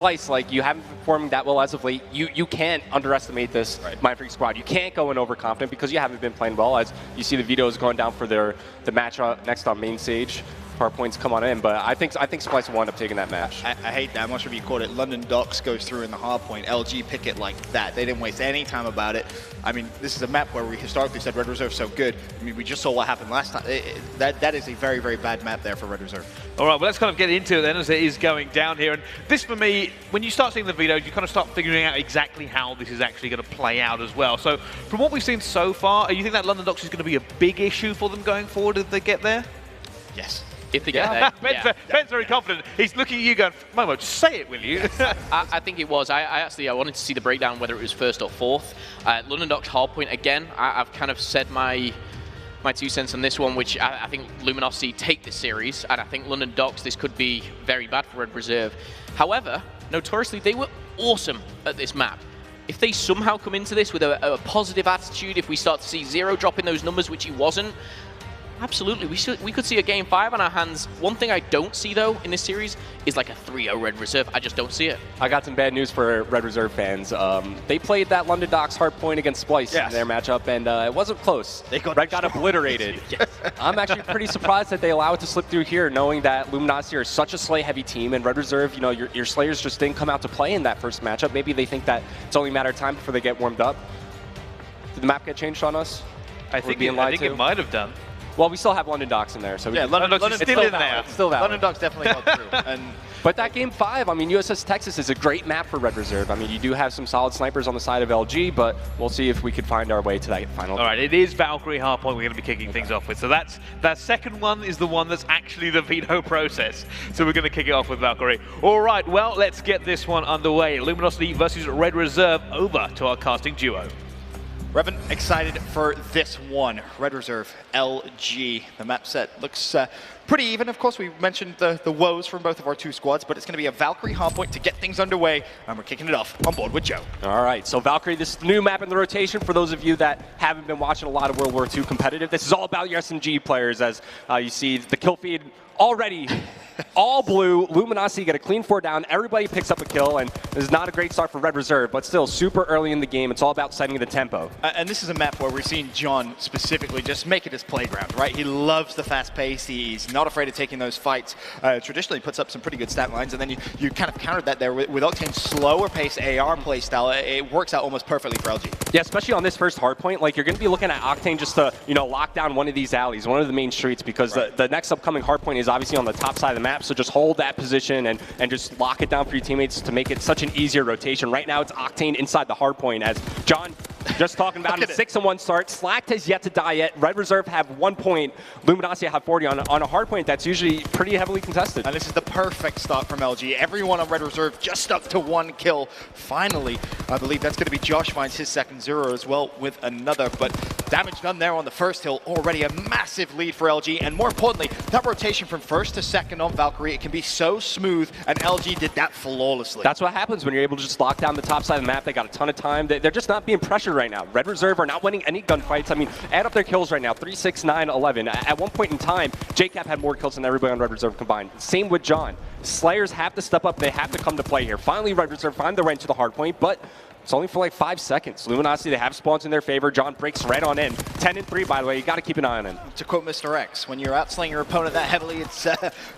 Splice, like, you haven't been performing that well as of late. You can't underestimate this Mind Freak squad. You can't go in overconfident because you haven't been playing well. As you see the videos going down for the match next on main stage. Hard points come on in, but I think Splice will wind up taking that match. I hate that. I'm not sure if you caught it. London Docks goes through in the hard point. LG pick it like that. They didn't waste any time about it. I mean, this is a map where we historically said Red Reserve so good. I mean, we just saw what happened last time. That is a very, very bad map there for Red Reserve. All right, well, let's kind of get into it then as it is going down here. And this, for me, when you start seeing the videos, you kind of start figuring out exactly how this is actually going to play out as well. So from what we've seen so far, you think that London Docks is going to be a big issue for them going forward if they get there? Yes. If they get there. Ben's very confident. He's looking at you going, Momo, just say it, will you? I think it was. I wanted to see the breakdown, whether it was first or fourth. London Docks hardpoint, again, I've kind of said my 2 cents on this one, which I think Luminosity take this series, and I think London Docks, this could be very bad for Red Reserve. However, notoriously, they were awesome at this map. If they somehow come into this with a positive attitude, if we start to see Zero drop in those numbers, which he wasn't, absolutely, we could see a Game 5 on our hands. One thing I don't see, though, in this series is like a 3-0 Red Reserve. I just don't see it. I got some bad news for Red Reserve fans. They played that London Docks hardpoint against Splice in their matchup, and it wasn't close. Red got obliterated. I'm actually pretty surprised that they allow it to slip through here, knowing that Luminosity are such a Slay-heavy team, and Red Reserve, you know, your Slayers just didn't come out to play in that first matchup. Maybe they think that it's only a matter of time before they get warmed up. Did the map get changed on us? I think it might have done. Well, we still have London Docks in there, so London Docks is still in there. It's still valid. London Docks definitely got through. But that Game 5, I mean, USS Texas is a great map for Red Reserve. I mean, you do have some solid snipers on the side of LG, but we'll see if we could find our way to that final. All right, it is Valkyrie hardpoint we're going to be kicking things off with. So that second one is the one that's actually the veto process. So we're going to kick it off with Valkyrie. All right, well, let's get this one underway. Luminosity versus Red Reserve. Over to our casting duo. Revan, excited for this one. Red Reserve, LG. The map set looks pretty even. Of course, we mentioned the woes from both of our 2 squads, but it's going to be a Valkyrie hardpoint to get things underway, and we're kicking it off on board with Joe. All right, so Valkyrie, this new map in the rotation, for those of you that haven't been watching a lot of World War II competitive, this is all about your SMG players, as you see the kill feed already all blue. Luminosity get a clean 4 down. Everybody picks up a kill, and this is not a great start for Red Reserve, but still super early in the game. It's all about setting the tempo. And this is a map where we're seeing John specifically just make it his playground, right? He loves the fast pace. He's not afraid of taking those fights. Traditionally puts up some pretty good stat lines, and then you kind of countered that there with Octane's slower pace AR play style. It works out almost perfectly for LG. Yeah, especially on this first hardpoint. Like, you're going to be looking at Octane just to, you know, lock down one of these alleys, one of the main streets, because the next upcoming hardpoint is obviously on the top side of the map, so just hold that position and just lock it down for your teammates to make it such an easier rotation. Right now, it's Octane inside the hardpoint, as John just talking about a 6-1 start. Slacked has yet to die yet. Red Reserve have 1 point. Luminosity have 40 on a hardpoint that's usually pretty heavily contested. And this is the perfect start from LG. Everyone on Red Reserve just up to 1 kill. Finally, I believe that's going to be Josh finds his second 0 as well with another. But damage done there on the first hill. Already a massive lead for LG. And more importantly, that rotation from first to second on Valkyrie, it can be so smooth. And LG did that flawlessly. That's what happens when you're able to just lock down the top side of the map. They got a ton of time. They're just not being pressured right now. Red Reserve are not winning any gunfights. I mean, add up their kills right now, 3, 6, 9, 11. At one point in time, JCap had more kills than everybody on Red Reserve combined. Same with John. Slayers have to step up. They have to come to play here. Finally, Red Reserve find their way into the hard point, but it's only for like 5 seconds. Luminosity, they have spawns in their favor. John breaks right on in. 10-3, by the way. You got to keep an eye on him. To quote Mr. X, when you're outslaying your opponent that heavily, it's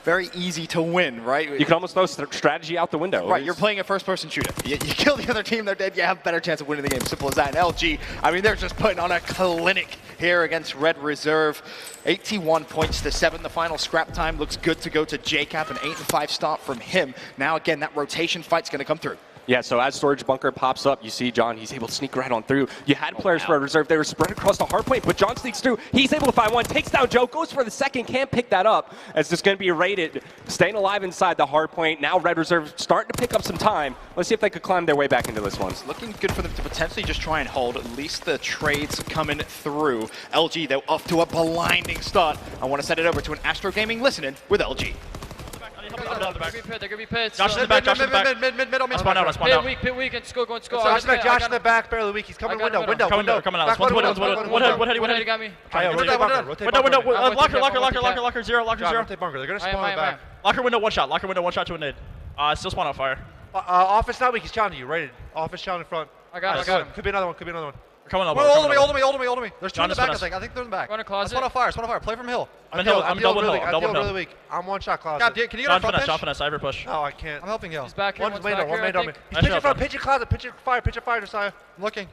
very easy to win, right? You can almost throw strategy out the window. Right, you're playing a first-person shooter. You kill the other team, they're dead, you have a better chance of winning the game. Simple as that. And LG, I mean, they're just putting on a clinic here against Red Reserve. 81 points to 7. The final scrap time looks good to go to JCap. An 8-5 start from him. Now, again, that rotation fight's going to come through. Yeah, so as Storage Bunker pops up, you see John, he's able to sneak right on through. You had players for Red Reserve, they were spread across the hard point, but John sneaks through. He's able to find one, takes down Joe, goes for the second, can't pick that up, as it's going to be rated. Staying alive inside the hard point. Now Red Reserve starting to pick up some time. Let's see if they could climb their way back into this one. It's looking good for them to potentially just try and hold at least the trades coming through. LG, they're off to a blinding start. I want to send it over to an Astro Gaming listening with LG. They're gonna be pits. Josh in the back, Josh in the back. Middle. I spawned out, I spawned out. Pit weak, and score, Josh in the back, barely weak. He's coming window. Coming out. One head, got me. Window. Locker zero. They're gonna spawn in the back. Locker window, one shot to a nade. Still spawn out fire. Office not weak. He's challenging you. Rated. Office challenge in front. I got Nice. him. I got him. Could be another one. Could be another one. Coming up. Hold on me. There's two in the back, I us. think. I think they're in the back. Go in a closet. Spawn on fire. Play from hill. I'm double really, hill. Double really hill. weak. I'm one shot closet. God, can you get on front John bench? finesse. Cyber push. No, I can't. I'm helping hill. He's back here. One's One's main back door. here, One I main door. think. He's Nice pitching shot, front. John. Pitching closet. Pitching fire, Josiah. I'm looking.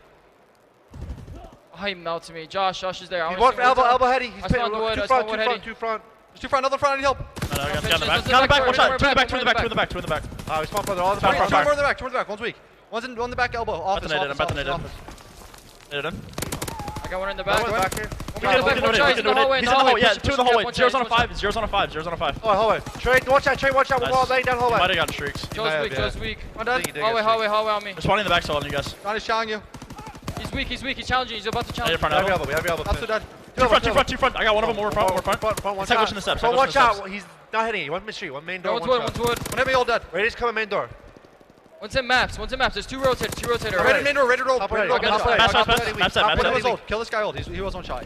Oh, he melted me. Josh is there. I He's wanna one see what's up. elbow heady. He's I spawned wood. I spawned wood heady. two front. There's two front, another front, I need help. No, I got Finish the this, back. let's Down the back back. One door, shot. we're Two in the back, back. Two in the back. Two in the back. Two in the back. Oh, he's spawned the other Front, side. front, More in the back, one's weak. One's in the back elbow. Office, I'm about to nade it. office. Hit him. I got one in the Back back. here. We got a back. One shot. He's in the hallway. He's in the hallway. Yeah, Push, two in the push, hallway. push, Zero's on a push, push. 5. Zero's on a 5. Zero's on a 5. Oh, hallway. Trade, watch out. We're all laying down He hallway. might have gotten streaks. Joe's weak. One dead. Hallway on me. They're spawning in the back stall on you guys. Johnny's challenging you. He's weak. He's challenging. He's about to Hey, challenge. front We have elbow. your elbow. That's two dead. Two front. I got one of them. More front. Front, one He's shot. pushing the steps. Front, one shot. He's not hitting you. One mid-street. One main door. One's One wood. shot. One's wood. One hit me, all dead. Raiders coming main door. One's in maps. There's two rotators. Rated main door, rated roll. Top Rated right. roll. Top right. Maps, Top maps, right. maps, Top maps, right. Kill this old. Kill this guy old. He was one shot.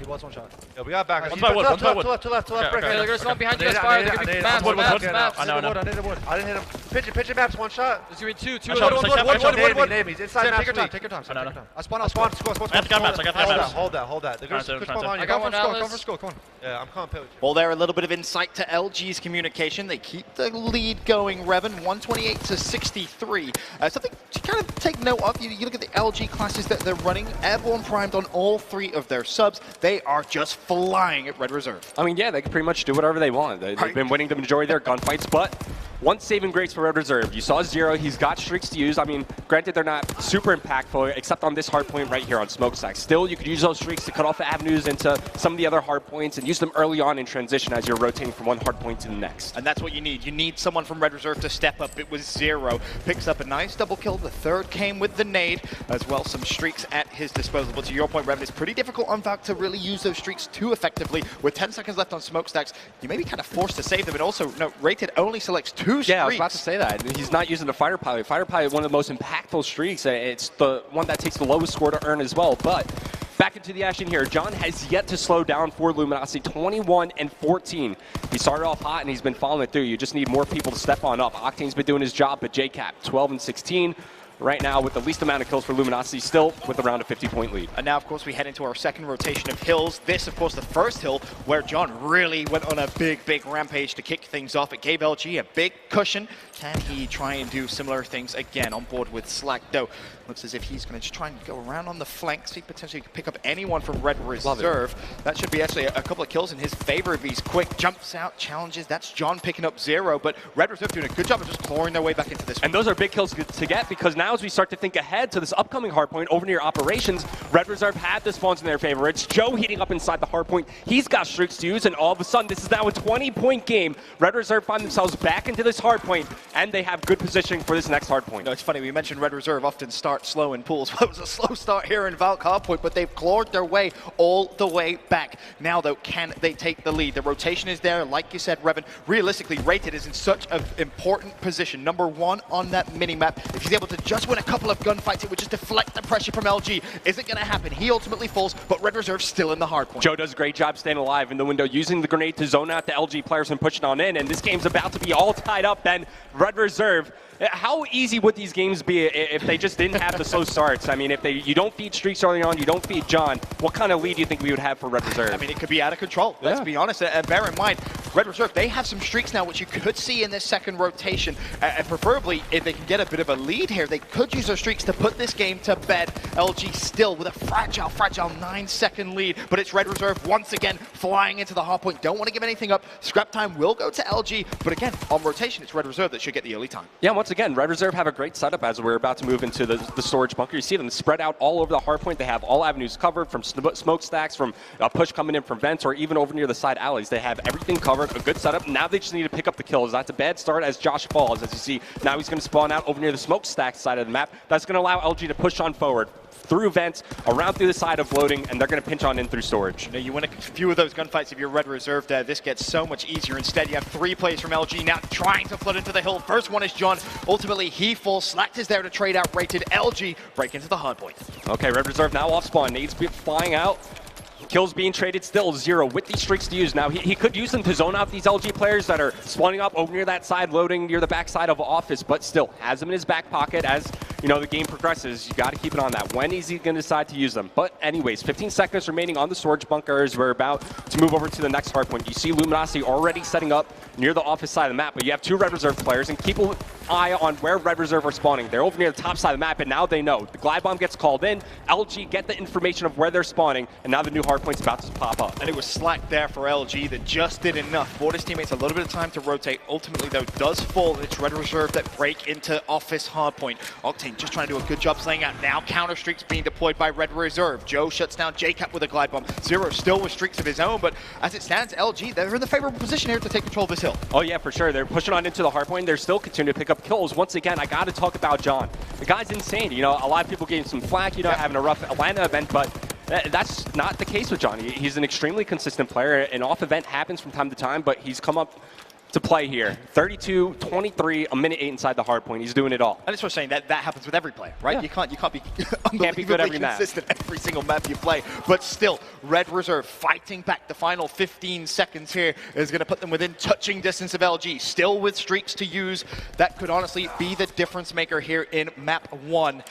Yeah, we got back. One's by wood, one's by wood. To left. Okay, Brick. okay. They're gonna spawn behind you guys. I Fire. need They're it, gonna I be need it. maps. Wood, wood, wood. Maps. I know. I need it. I didn't hit him. Pitching maps. One shot. There's gonna be two. I shot him. Wood. Name. He's inside Sam, maps. take your time. weak. Take your time. I know. I spawn I out. spawned. Score. I got the maps. I got the maps. Hold that. They're going Trying to to- spawn on I you. got one Come Atlas. for score. Come on. Yeah, I'm coming with you. Well, there a little bit of insight to LG's communication. They keep the lead going, Revan, 128 to 63. Something to kind of take note of. You look at the LG classes that they're running. Airborne primed on all three of their subs. They are just flying at Red Reserve. I mean, yeah, they can pretty much do whatever they want. They've been winning the majority of their gunfights, but one saving grace for Red Reserve. You saw Zero, he's got streaks to use. I mean, granted, they're not super impactful, except on this hard point right here on Smokestack. Still, you could use those streaks to cut off the avenues into some of the other hard points and use them early on in transition as you're rotating from one hard point to the next. And that's what you need. You need someone from Red Reserve to step up. It was Zero. Picks up a nice double kill. The third came with the nade, as well some streaks at his disposal. But to your point, Revan, it's pretty difficult on Valk to really use those streaks too effectively. With 10 seconds left on Smokestacks, you may be kind of forced to save them. And also, no, Rated only selects 2 streaks. Yeah, I was about to say that. He's not using the Fire Pilot. Fire Pilot, one of the most impactful streaks. It's the one that takes the lowest score to earn as well. But back into the action here. John has yet to slow down for Luminosity, 21 and 14. He started off hot and he's been following it through. You just need more people to step on up. Octane's been doing his job, but JCap, 12 and 16. Right now, with the least amount of kills for Luminosity, still with around a 50-point lead. And now, of course, we head into our second rotation of hills. This, of course, the first hill where John really went on a big rampage to kick things off. It gave LG a big cushion. Can he try and do similar things again on board with Slack? Though, looks as if he's going to just try and go around on the flanks. He potentially could pick up anyone from Red Reserve. That should be actually a couple of kills in his favor if he's quick. Jumps out, challenges. That's John picking up Zero. But Red Reserve doing a good job of just clawing their way back into this one. And those are big kills to get, because now as we start to think ahead to this upcoming hardpoint over near operations, Red Reserve had the spawns in their favor. It's Joe heating up inside the hardpoint. He's got streaks to use, and all of a sudden, this is now a 20-point game. Red Reserve find themselves back into this hardpoint, and they have good positioning for this next hardpoint. No, it's funny, we mentioned Red Reserve often start slow in pools. Well, it was a slow start here in Valk hardpoint, but they've clawed their way all the way back. Now, though, can they take the lead? The rotation is there, like you said, Revan. Realistically, Rated is in such an important position. Number 1 on that mini-map. If he's able to just win a couple of gunfights, it would just deflect the pressure from LG. Isn't going to happen. He ultimately falls, but Red Reserve's still in the hard point. Joe does a great job staying alive in the window, using the grenade to zone out the LG players and pushing on in, and this game's about to be all tied up then. Red Reserve, how easy would these games be if they just didn't have the slow starts? I mean, if you don't feed streaks early on, you don't feed John, what kind of lead do you think we would have for Red Reserve? I mean, it could be out of control. Let's be honest. And bear in mind, Red Reserve, they have some streaks now, which you could see in this second rotation. And preferably, if they can get a bit of a lead here, they could use those streaks to put this game to bed. LG still with a fragile 9-second lead, but it's Red Reserve once again flying into the hardpoint. Don't want to give anything up. Scrap time will go to LG, but again, on rotation, it's Red Reserve that should get the early time. Yeah, once again, Red Reserve have a great setup as we're about to move into the storage bunker. You see them spread out all over the hardpoint. They have all avenues covered, from smokestacks, from a push coming in from vents, or even over near the side alleys. They have everything covered, a good setup. Now they just need to pick up the kills. That's a bad start as Josh falls. As you see, now he's going to spawn out over near the smokestack side of the map. That's going to allow LG to push on forward through vents, around through the side of loading, and they're going to pinch on in through storage. You win a few of those gunfights if you're Red Reserve. This gets so much easier. Instead, you have 3 players from LG now trying to flood into the hill. First one is John. Ultimately, he falls. Slacked is there to trade out Rated. LG break into the hard point. Okay, Red Reserve now off spawn. Nades flying out. Kills being traded still 0 with these streaks to use. Now, he could use them to zone out these LG players that are spawning up over near that side, loading near the backside of Office, but still has them in his back pocket as, you know, the game progresses. You got to keep it on that. When is he going to decide to use them? But anyways, 15 seconds remaining on the storage bunker as we're about to move over to the next hardpoint. You see Luminosity already setting up near the Office side of the map, but you have 2 Red Reserve players, and keep an eye on where Red Reserve are spawning. They're over near the top side of the map, and now they know. The glide bomb gets called in, LG get the information of where they're spawning, and now the new hardpoint's about to pop up. And it was slack there for LG that just did enough. Bought his teammates a little bit of time to rotate. Ultimately, though, does fall. It's Red Reserve that break into Office hardpoint. Octane just trying to do a good job slaying out. Now counter streaks being deployed by Red Reserve. Joe shuts down JCap with a glide bomb. Zero still with streaks of his own, but as it stands, LG, they're in the favorable position here to take control of this hill. Oh yeah, for sure. They're pushing on into the hardpoint. They're still continuing to pick up kills. Once again, I got to talk about John. The guy's insane. You know, a lot of people gave him some flack, you know, having a rough Atlanta event, but that's not the case with John. He's an extremely consistent player. An off event happens from time to time, but he's come up to play here. 32, 23, a minute 8 inside the hard point. He's doing it all. And it's worth saying that happens with every player, right? Yeah. You can't be Can't be good every map. consistent every single map you play. But still, Red Reserve fighting back. The final 15 seconds here is going to put them within touching distance of LG. Still with streaks to use. That could honestly be the difference maker here in map 1.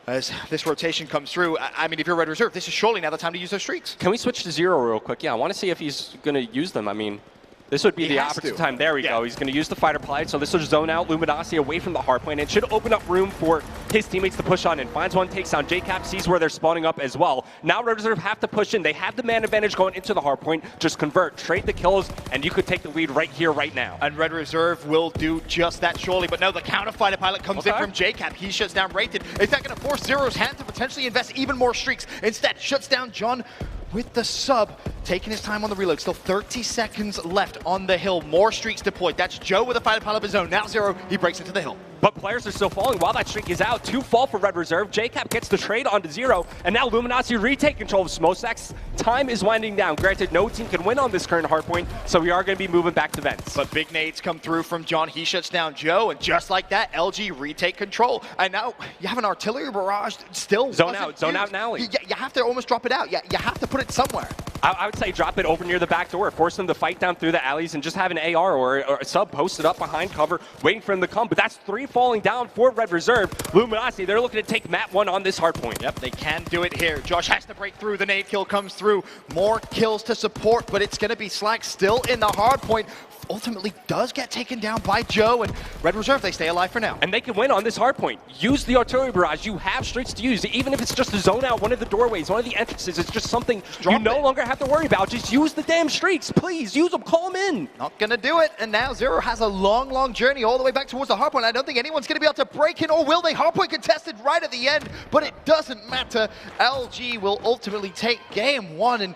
As this rotation comes through, I mean, if you're Red Reserve, this is surely now the time to use those streaks. Can we switch to Zero real quick? Yeah, I want to see if he's going to use them. I mean, this would be the opportune time. There we go. He's going to use the fighter plight, so this will zone out Luminosity away from the hard point. It should open up room for his teammates to push on in. Finds one, takes down JCap, sees where they're spawning up as well. Now Red Reserve have to push in. They have the man advantage going into the hard point. Just convert, trade the kills, and you could take the lead right here, right now. And Red Reserve will do just that surely. But no, the counter fighter pilot comes in from JCap. He shuts down Rated. Is that going to force Zero's hand to potentially invest even more streaks? Instead, shuts down John with the sub, taking his time on the reload. Still 30 seconds left on the hill. More streaks deployed. That's Joe with a fighter pilot of his own. Now Zero, he breaks into the hill. But players are still falling while that streak is out. 2 fall for Red Reserve. JCap gets the trade onto Zero, and now Luminosity retake control of Smokestack's. Time is winding down. Granted, no team can win on this current hardpoint, so we are going to be moving back to vents. But big nades come through from John. He shuts down Joe, and just like that, LG retake control. And now you have an artillery barrage still. Zone out now. You have to almost drop it out. You have to put it somewhere. I would say drop it over near the back door, force them to fight down through the alleys, and just have an AR or a sub posted up behind cover, waiting for him to come. But that's 3 falling down for Red Reserve. Luminosity, they're looking to take map 1 on this hard point. Yep, they can do it here. Josh has to break through. The nade kill comes through. More kills to support, but it's going to be Slack still in the hard point. Ultimately does get taken down by Joe, and Red Reserve, they stay alive for now. And they can win on this hard point. Use the artillery barrage. You have streaks to use. Even if it's just to zone out one of the doorways, one of the entrances, it's just something you no longer have to worry about. Just use the damn streaks. Please, use them. Call them in. Not going to do it. And now Zero has a long, long journey all the way back towards the hard point. I don't think anyone's going to be able to break in, or will they? Hard point contested right at the end, but it doesn't matter. LG will ultimately take game 1, and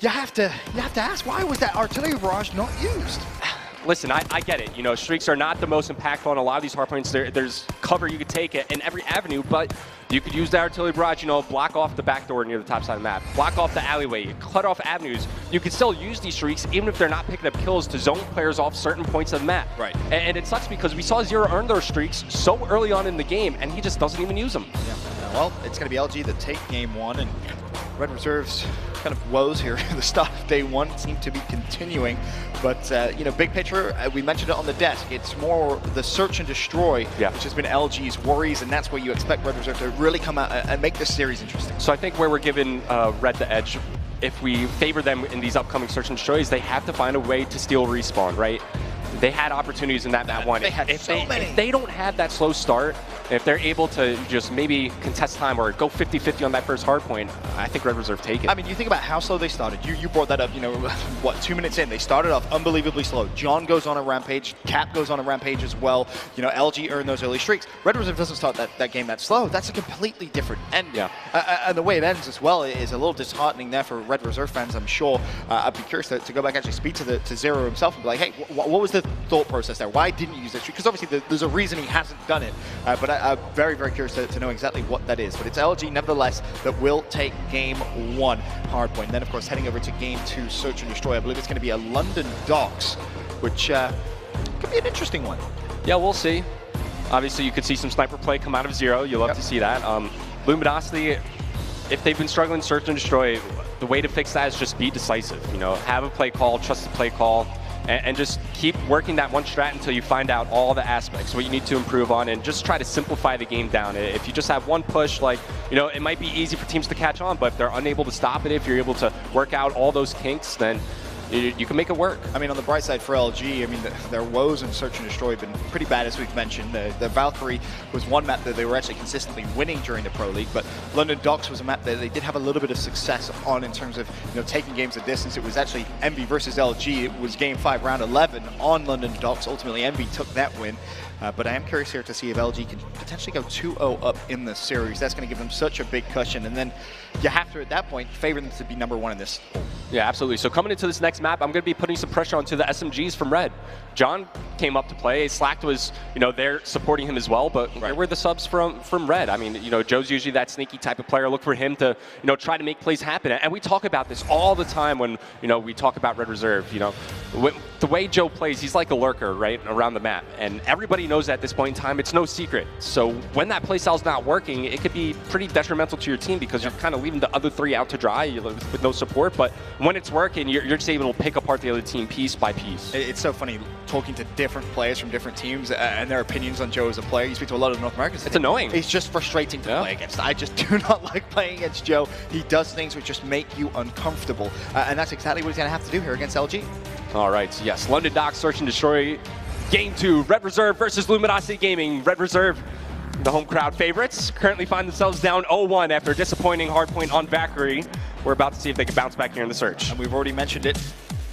you have to ask, why was that artillery barrage not used? Listen, I get it. You know, streaks are not the most impactful on a lot of these hardpoints. There's cover you could take in every avenue, but you could use the artillery barrage, you know, block off the back door near the top side of the map, block off the alleyway, cut off avenues. You can still use these streaks, even if they're not picking up kills, to zone players off certain points of the map. Right. And it sucks because we saw Zero earn those streaks so early on in the game, and he just doesn't even use them. Yeah. Well, it's going to be LG that take game 1, and Red Reserve's kind of woes here at the start of day 1 seem to be continuing. But, you know, big picture, we mentioned it on the desk, it's more the search and destroy, which has been LG's worries, and that's where you expect Red Reserve to really come out and make this series interesting. So I think where we're giving Red the edge, if we favor them in these upcoming search and destroys, they have to find a way to steal respawn, right? They had opportunities in that map 1. They had so many. If they don't have that slow start, if they're able to just maybe contest time or go 50-50 on that first hard point, I think Red Reserve take it. I mean, you think about how slow they started. You brought that up, you know, what, 2 minutes in, they started off unbelievably slow. John goes on a rampage, Cap goes on a rampage as well. You know, LG earned those early streaks. Red Reserve doesn't start that game that slow. That's a completely different ending. Yeah. And the way it ends as well is a little disheartening there for Red Reserve fans, I'm sure. I'd be curious to go back and actually speak to Zero himself and be like, hey, what was the thought process there? Why didn't you use that streak? Because obviously there's a reason he hasn't done it. But I'm very, very curious to know exactly what that is. But it's LG, nevertheless, that will take game 1 hardpoint. And then, of course, heading over to game 2, search and destroy. I believe it's going to be a London Docks, which could be an interesting one. Yeah, we'll see. Obviously, you could see some sniper play come out of Zero. You'll love to see that. Luminosity, if they've been struggling search and destroy, the way to fix that is just be decisive. You know, have a play call, trust the play call, and just keep working that one strat until you find out all the aspects, what you need to improve on, and just try to simplify the game down. If you just have one push, like, you know, it might be easy for teams to catch on, but if they're unable to stop it, if you're able to work out all those kinks, then you can make it work. I mean, on the bright side for LG, I mean, their woes in Search and Destroy have been pretty bad, as we've mentioned. The Valkyrie was one map that they were actually consistently winning during the Pro League, but London Docks was a map that they did have a little bit of success on in terms of, you know, taking games a distance. It was actually Envy versus LG. It was Game 5, Round 11 on London Docks. Ultimately, Envy took that win. But I am curious here to see if LG can potentially go 2-0 up in this series. That's going to give them such a big cushion. And then you have to, at that point, favor them to be #1 in this. Yeah, absolutely. So coming into this next map, I'm going to be putting some pressure onto the SMGs from Red. John came up to play. Slacked was, you know, there supporting him as well, but where were the subs from Red? I mean, you know, Joe's usually that sneaky type of player. Look for him to, you know, try to make plays happen. And we talk about this all the time when, you know, we talk about Red Reserve. You know, the way Joe plays, he's like a lurker, right, around the map. And everybody knows at this point in time, it's no secret. So when that play style's not working, it could be pretty detrimental to your team because you're kind of leaving the other three out to dry with no support. But when it's working, you're just able to pick apart the other team piece by piece. It's so funny talking to different players from different teams and their opinions on Joe as a player. You speak to a lot of North Americans. It's annoying. It's just frustrating to play against. I just do not like playing against Joe. He does things which just make you uncomfortable. And that's exactly what he's going to have to do here against LG. All right, so yes, London Docks, Search and Destroy. Game 2, Red Reserve versus Luminosity Gaming. Red Reserve, the home crowd favorites, currently find themselves down 0-1 after a disappointing hardpoint on Valkyrie. We're about to see if they can bounce back here in the Search. And we've already mentioned it.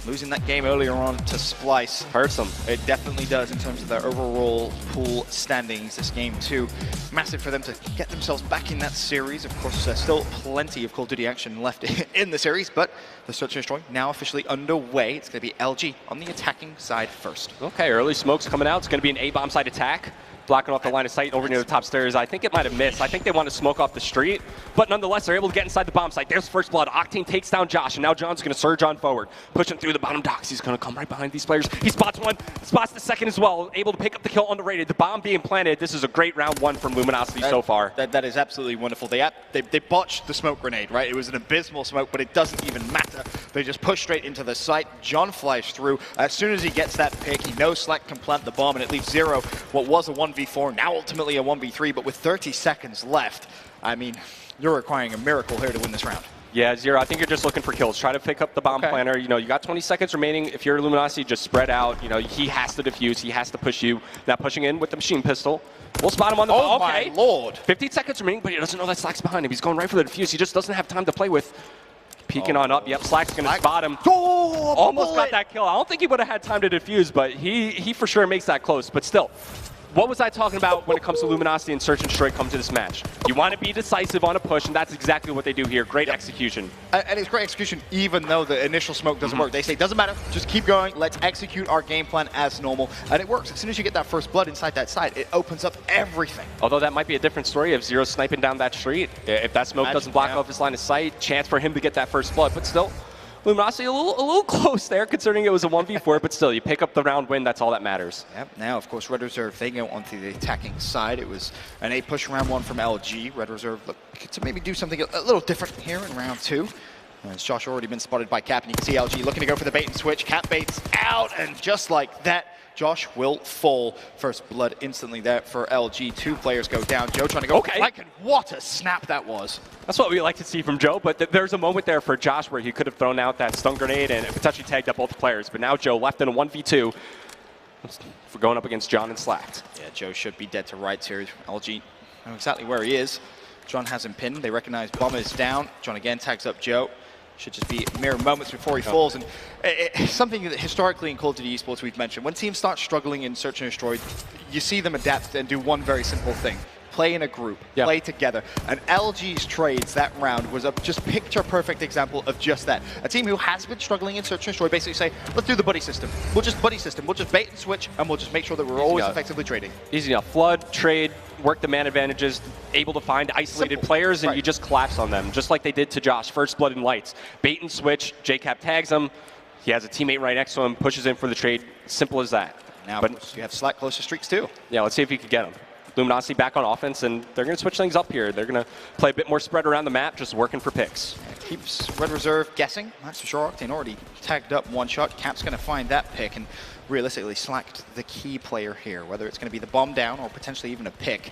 Losing that game earlier on to Splice hurts them. It definitely does in terms of their overall pool standings. This game 2, massive for them to get themselves back in that series. Of course, there's still plenty of Call of Duty action left in the series, but the Search and Destroy now officially underway. It's going to be LG on the attacking side first. Okay, early smokes coming out. It's going to be an A-bomb side attack, blocking off the line of sight over near the top stairs. I think it might have missed. I think they want to smoke off the street, but nonetheless, they're able to get inside the bomb site. There's first blood. Octane takes down Josh, and now John's going to surge on forward, pushing through the bottom docks. He's going to come right behind these players. He spots one, spots the second as well, able to pick up the kill underrated. The bomb being planted. This is a great round 1 from Luminosity so far. That is absolutely wonderful. They botched the smoke grenade, right? It was an abysmal smoke, but it doesn't even matter. They just push straight into the site. John flies through. As soon as he gets that pick, he knows Slack can plant the bomb, and it leaves Zero what was a 1v4, now ultimately a 1v3, but with 30 seconds left, I mean, you're requiring a miracle here to win this round. Yeah, Zero, I think you're just looking for kills. Try to pick up the bomb planner. You know, you got 20 seconds remaining. If you're Luminosity, just spread out. You know, he has to defuse. He has to push you. Now pushing in with the machine pistol. We'll spot him on the Oh, my Lord. 15 seconds remaining, but he doesn't know that Slack's behind him. He's going right for the defuse. He just doesn't have time to play with. Peeking on up. Yep, Slack's going to spot him. Oh, almost got that kill. I don't think he would have had time to defuse, but he for sure makes that close. But still, what was I talking about when it comes to Luminosity and Search and Destroy come to this match? You want to be decisive on a push, and that's exactly what they do here. Great execution. And it's great execution, even though the initial smoke doesn't work. They say, doesn't matter, just keep going, let's execute our game plan as normal. And it works. As soon as you get that first blood inside that site, it opens up everything. Although that might be a different story if Zero's sniping down that street. If that smoke doesn't block off his line of sight, chance for him to get that first blood. But still, Luminosity a little close there, considering it was a 1v4, but still, you pick up the round win, that's all that matters. Yep. Now, of course, Red Reserve, they go onto the attacking side. It was an A push round 1 from LG. Red Reserve look to maybe do something a little different here in round 2. As Josh already been spotted by Cap, and you can see LG looking to go for the bait and switch. Cap baits out, and just like that, Josh will fall. First blood instantly there for LG. 2 players go down. Joe trying to go. Okay. And what a snap that was. That's what we like to see from Joe, but there's a moment there for Josh where he could have thrown out that stun grenade and potentially tagged up both players. But now Joe left in a 1v2 for going up against John and Slacked. Yeah, Joe should be dead to rights here. LG know exactly where he is. John has him pinned. They recognize Bomber is down. John again tags up Joe. Should just be mere moments before he falls. And it's something that historically in Call of Duty esports we've mentioned. When teams start struggling in Search and Destroy, you see them adapt and do one very simple thing. Play in a group, play together. And LG's trades that round was a just picture-perfect example of just that. A team who has been struggling in Search and Destroy basically say, let's do the buddy system. We'll just buddy system. We'll just bait and switch, and we'll just make sure that we're always effectively trading. Easy enough. Flood, trade, work the man advantages, able to find isolated players, and you just collapse on them, just like they did to Josh. First blood and lights. Bait and switch, JCap tags him. He has a teammate right next to him, pushes in for the trade. Simple as that. Now, but you have Slack close to streaks too. Yeah, let's see if he can get him. Luminosity back on offense, and they're going to switch things up here. They're going to play a bit more spread around the map, just working for picks. keeps Red Reserve guessing. That's for sure. Octane already tagged up one shot. Cap's going to find that pick and realistically slacked the key player here, whether it's going to be the bomb down or potentially even a pick.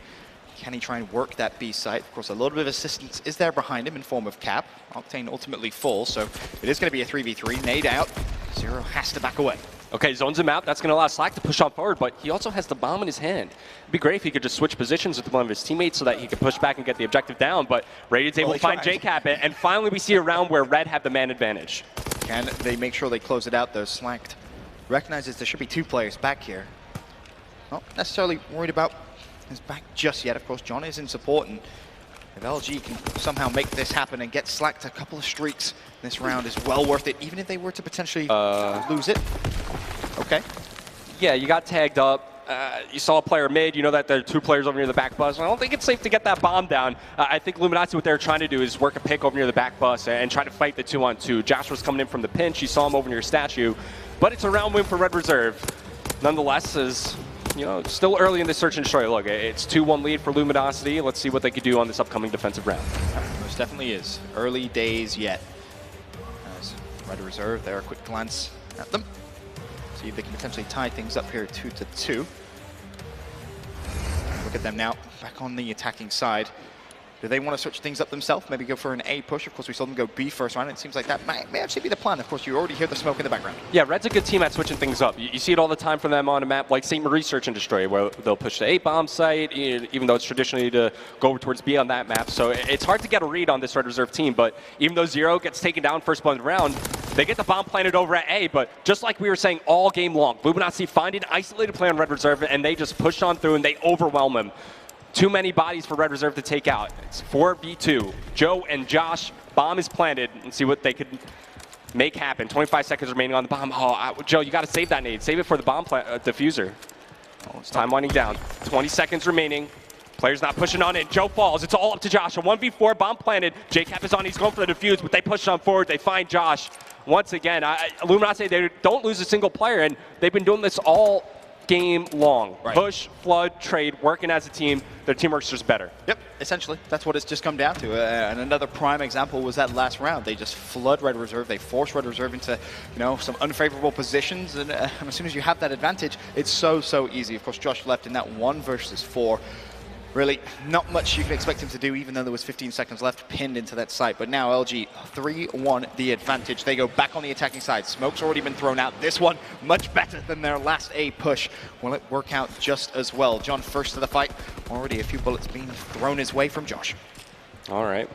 Can he try and work that B site? Of course, a little bit of assistance is there behind him in form of Cap. Octane ultimately full, so it is going to be a 3v3. Nade out. Zero has to back away. Okay, zones him out. That's going to allow Slack to push on forward, but he also has the bomb in his hand. It'd be great if he could just switch positions with one of his teammates so that he could push back and get the objective down, but Raid's able to find JCap, and finally we see a round where Red have the man advantage. Can they make sure they close it out, though? Slack recognizes there should be two players back here. Not necessarily worried about his back just yet. Of course, John is in support, and if LG can somehow make this happen and get Slacked a couple of streaks this round is well worth it, even if they were to potentially lose it. Okay. Yeah, you got tagged up. You saw a player mid. You know that there are two players over near the back bus. I don't think it's safe to get that bomb down. I think Luminosity, what they're trying to do is work a pick over near the back bus and try to fight the 2-on-2. Josh was coming in from the pinch. You saw him over near statue. But it's a round win for Red Reserve. Nonetheless, is it's still early in the search and destroy. Look, it's 2-1 lead for Luminosity. Let's see what they could do on this upcoming defensive round. Most definitely is. Early days yet. As Red Reserve, there, a quick glance at them. See if they can potentially tie things up here 2-2. Look at them now, back on the attacking side. Do they want to switch things up themselves? Maybe go for an A push? Of course, we saw them go B first round. It seems like that may actually be the plan. Of course, you already hear the smoke in the background. Yeah, Red's a good team at switching things up. You see it all the time from them on a map like St. Marie Search and Destroy, where they'll push the A bomb site, even though it's traditionally to go over towards B on that map. So it's hard to get a read on this Red Reserve team, but even though Zero gets taken down first blood round, they get the bomb planted over at A, but just like we were saying all game long, Luminosity find an isolated play on Red Reserve, and they just push on through and they overwhelm him. Too many bodies for Red Reserve to take out. It's 4v2. Joe and Josh, bomb is planted, and see what they could make happen. 25 seconds remaining on the bomb. Oh, Joe, you got to save that nade. Save it for the bomb diffuser. Oh, it's time winding down. 20 seconds remaining. Player's not pushing on it. Joe falls. It's all up to Josh. A 1v4, bomb planted. JCap is on. He's going for the defuse, but they push on forward. They find Josh. Once again, Luminosity, they don't lose a single player, and they've been doing this all game long. Right. Push, flood, trade, working as a team. Their teamwork's just better. Yep, essentially. That's what it's just come down to. And another prime example was that last round. They just flood Red Reserve. They force Red Reserve into, some unfavorable positions. And as soon as you have that advantage, it's so easy. Of course, Josh left in that 1 versus 4. Really, not much you can expect him to do, even though there was 15 seconds left pinned into that site. But now LG 3-1 the advantage. They go back on the attacking side. Smoke's already been thrown out. This one much better than their last A push. Will it work out just as well? John first to the fight. Already a few bullets being thrown his way from Josh. All right.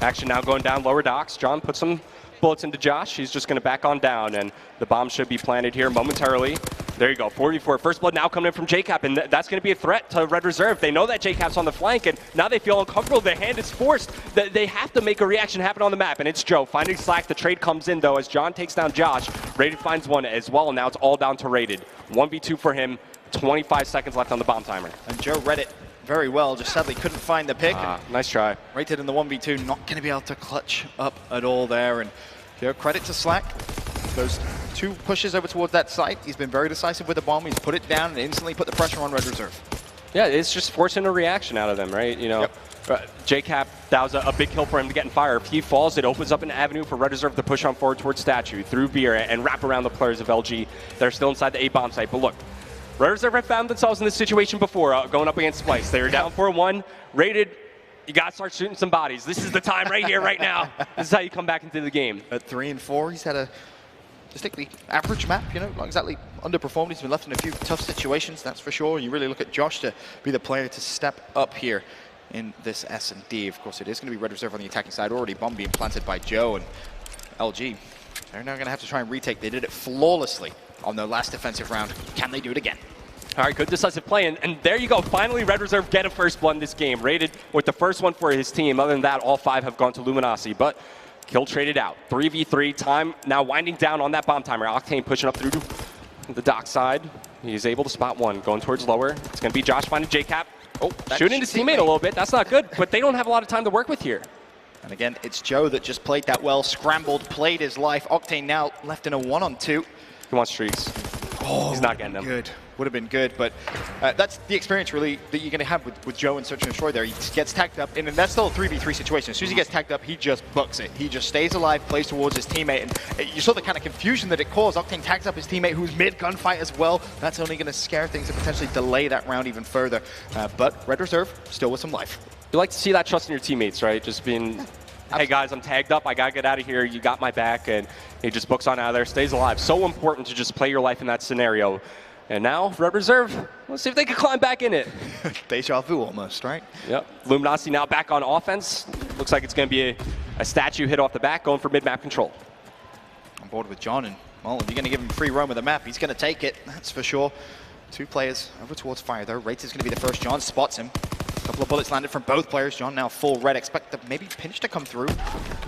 Action now going down lower docks. John put some bullets into Josh. He's just going to back on down, and the bomb should be planted here momentarily. There you go, 4v4. First blood now coming in from JCap, and that's going to be a threat to Red Reserve. They know that JCap's on the flank, and now they feel uncomfortable. Their hand is forced. They have to make a reaction happen on the map, and it's Joe finding Slack. The trade comes in, though, as John takes down Josh. Rated finds one as well, and now it's all down to Rated. 1v2 for him, 25 seconds left on the bomb timer. And Joe read it very well, just sadly couldn't find the pick. Nice try. Rated in the 1v2, not going to be able to clutch up at all there, and credit to Slack. Those 2 pushes over towards that site. He's been very decisive with the bomb. He's put it down and instantly put the pressure on Red Reserve. Yeah, it's just forcing a reaction out of them, right? JCap, that was a big kill for him to get in fire. If he falls, it opens up an avenue for Red Reserve to push on forward towards Statue, through Beer, and wrap around the players of LG that are still inside the A-bomb site. But look, Red Reserve have found themselves in this situation before, going up against Splice. They were down 4-1, Rated. You got to start shooting some bodies. This is the time right here, right now. This is how you come back into the game. At 3 and 4, he's had a distinctly average map, not exactly underperformed. He's been left in a few tough situations, that's for sure. You really look at Josh to be the player to step up here in this S&D. Of course, it is going to be Red Reserve on the attacking side. Already bomb being planted by Joe, and LG, they're now going to have to try and retake. They did it flawlessly on their last defensive round. Can they do it again? All right, good decisive play, and there you go. Finally, Red Reserve get a first blood in this game. Rated with the first one for his team. Other than that, all 5 have gone to Luminosity, but kill traded out. 3v3, time now winding down on that bomb timer. Octane pushing up through the dock side. He's able to spot one, going towards lower. It's going to be Josh finding JCap. Oh, shooting his teammate a little bit. That's not good, but they don't have a lot of time to work with here. And again, it's Joe that just played that well, scrambled, played his life. Octane now left in a 1-on-2. He wants streaks. He's not getting them. Good. Would have been good, but that's the experience really that you're going to have with Joe and Search and Destroy there. He gets tagged up, and that's still a 3v3 situation. As soon as he gets tagged up, he just books it. He just stays alive, plays towards his teammate, and you saw the kind of confusion that it caused. Octane tags up his teammate who's mid-gunfight as well. That's only going to scare things and potentially delay that round even further. But Red Reserve still with some life. You like to see that trust in your teammates, right? Just being, hey guys, I'm tagged up, I gotta get out of here, you got my back, and he just books on out of there, stays alive. So important to just play your life in that scenario. And now, Red Reserve, let's see if they can climb back in it. Deja vu almost, right? Yep. Luminosity now back on offense. Looks like it's going to be a statue hit off the back, going for mid-map control. On board with John, and well, if you're going to give him free roam of the map, he's going to take it, that's for sure. 2 players over towards fire, though. Rates is going to be the first. John spots him. A couple of bullets landed from both players. John now full red. Expect the maybe pinch to come through.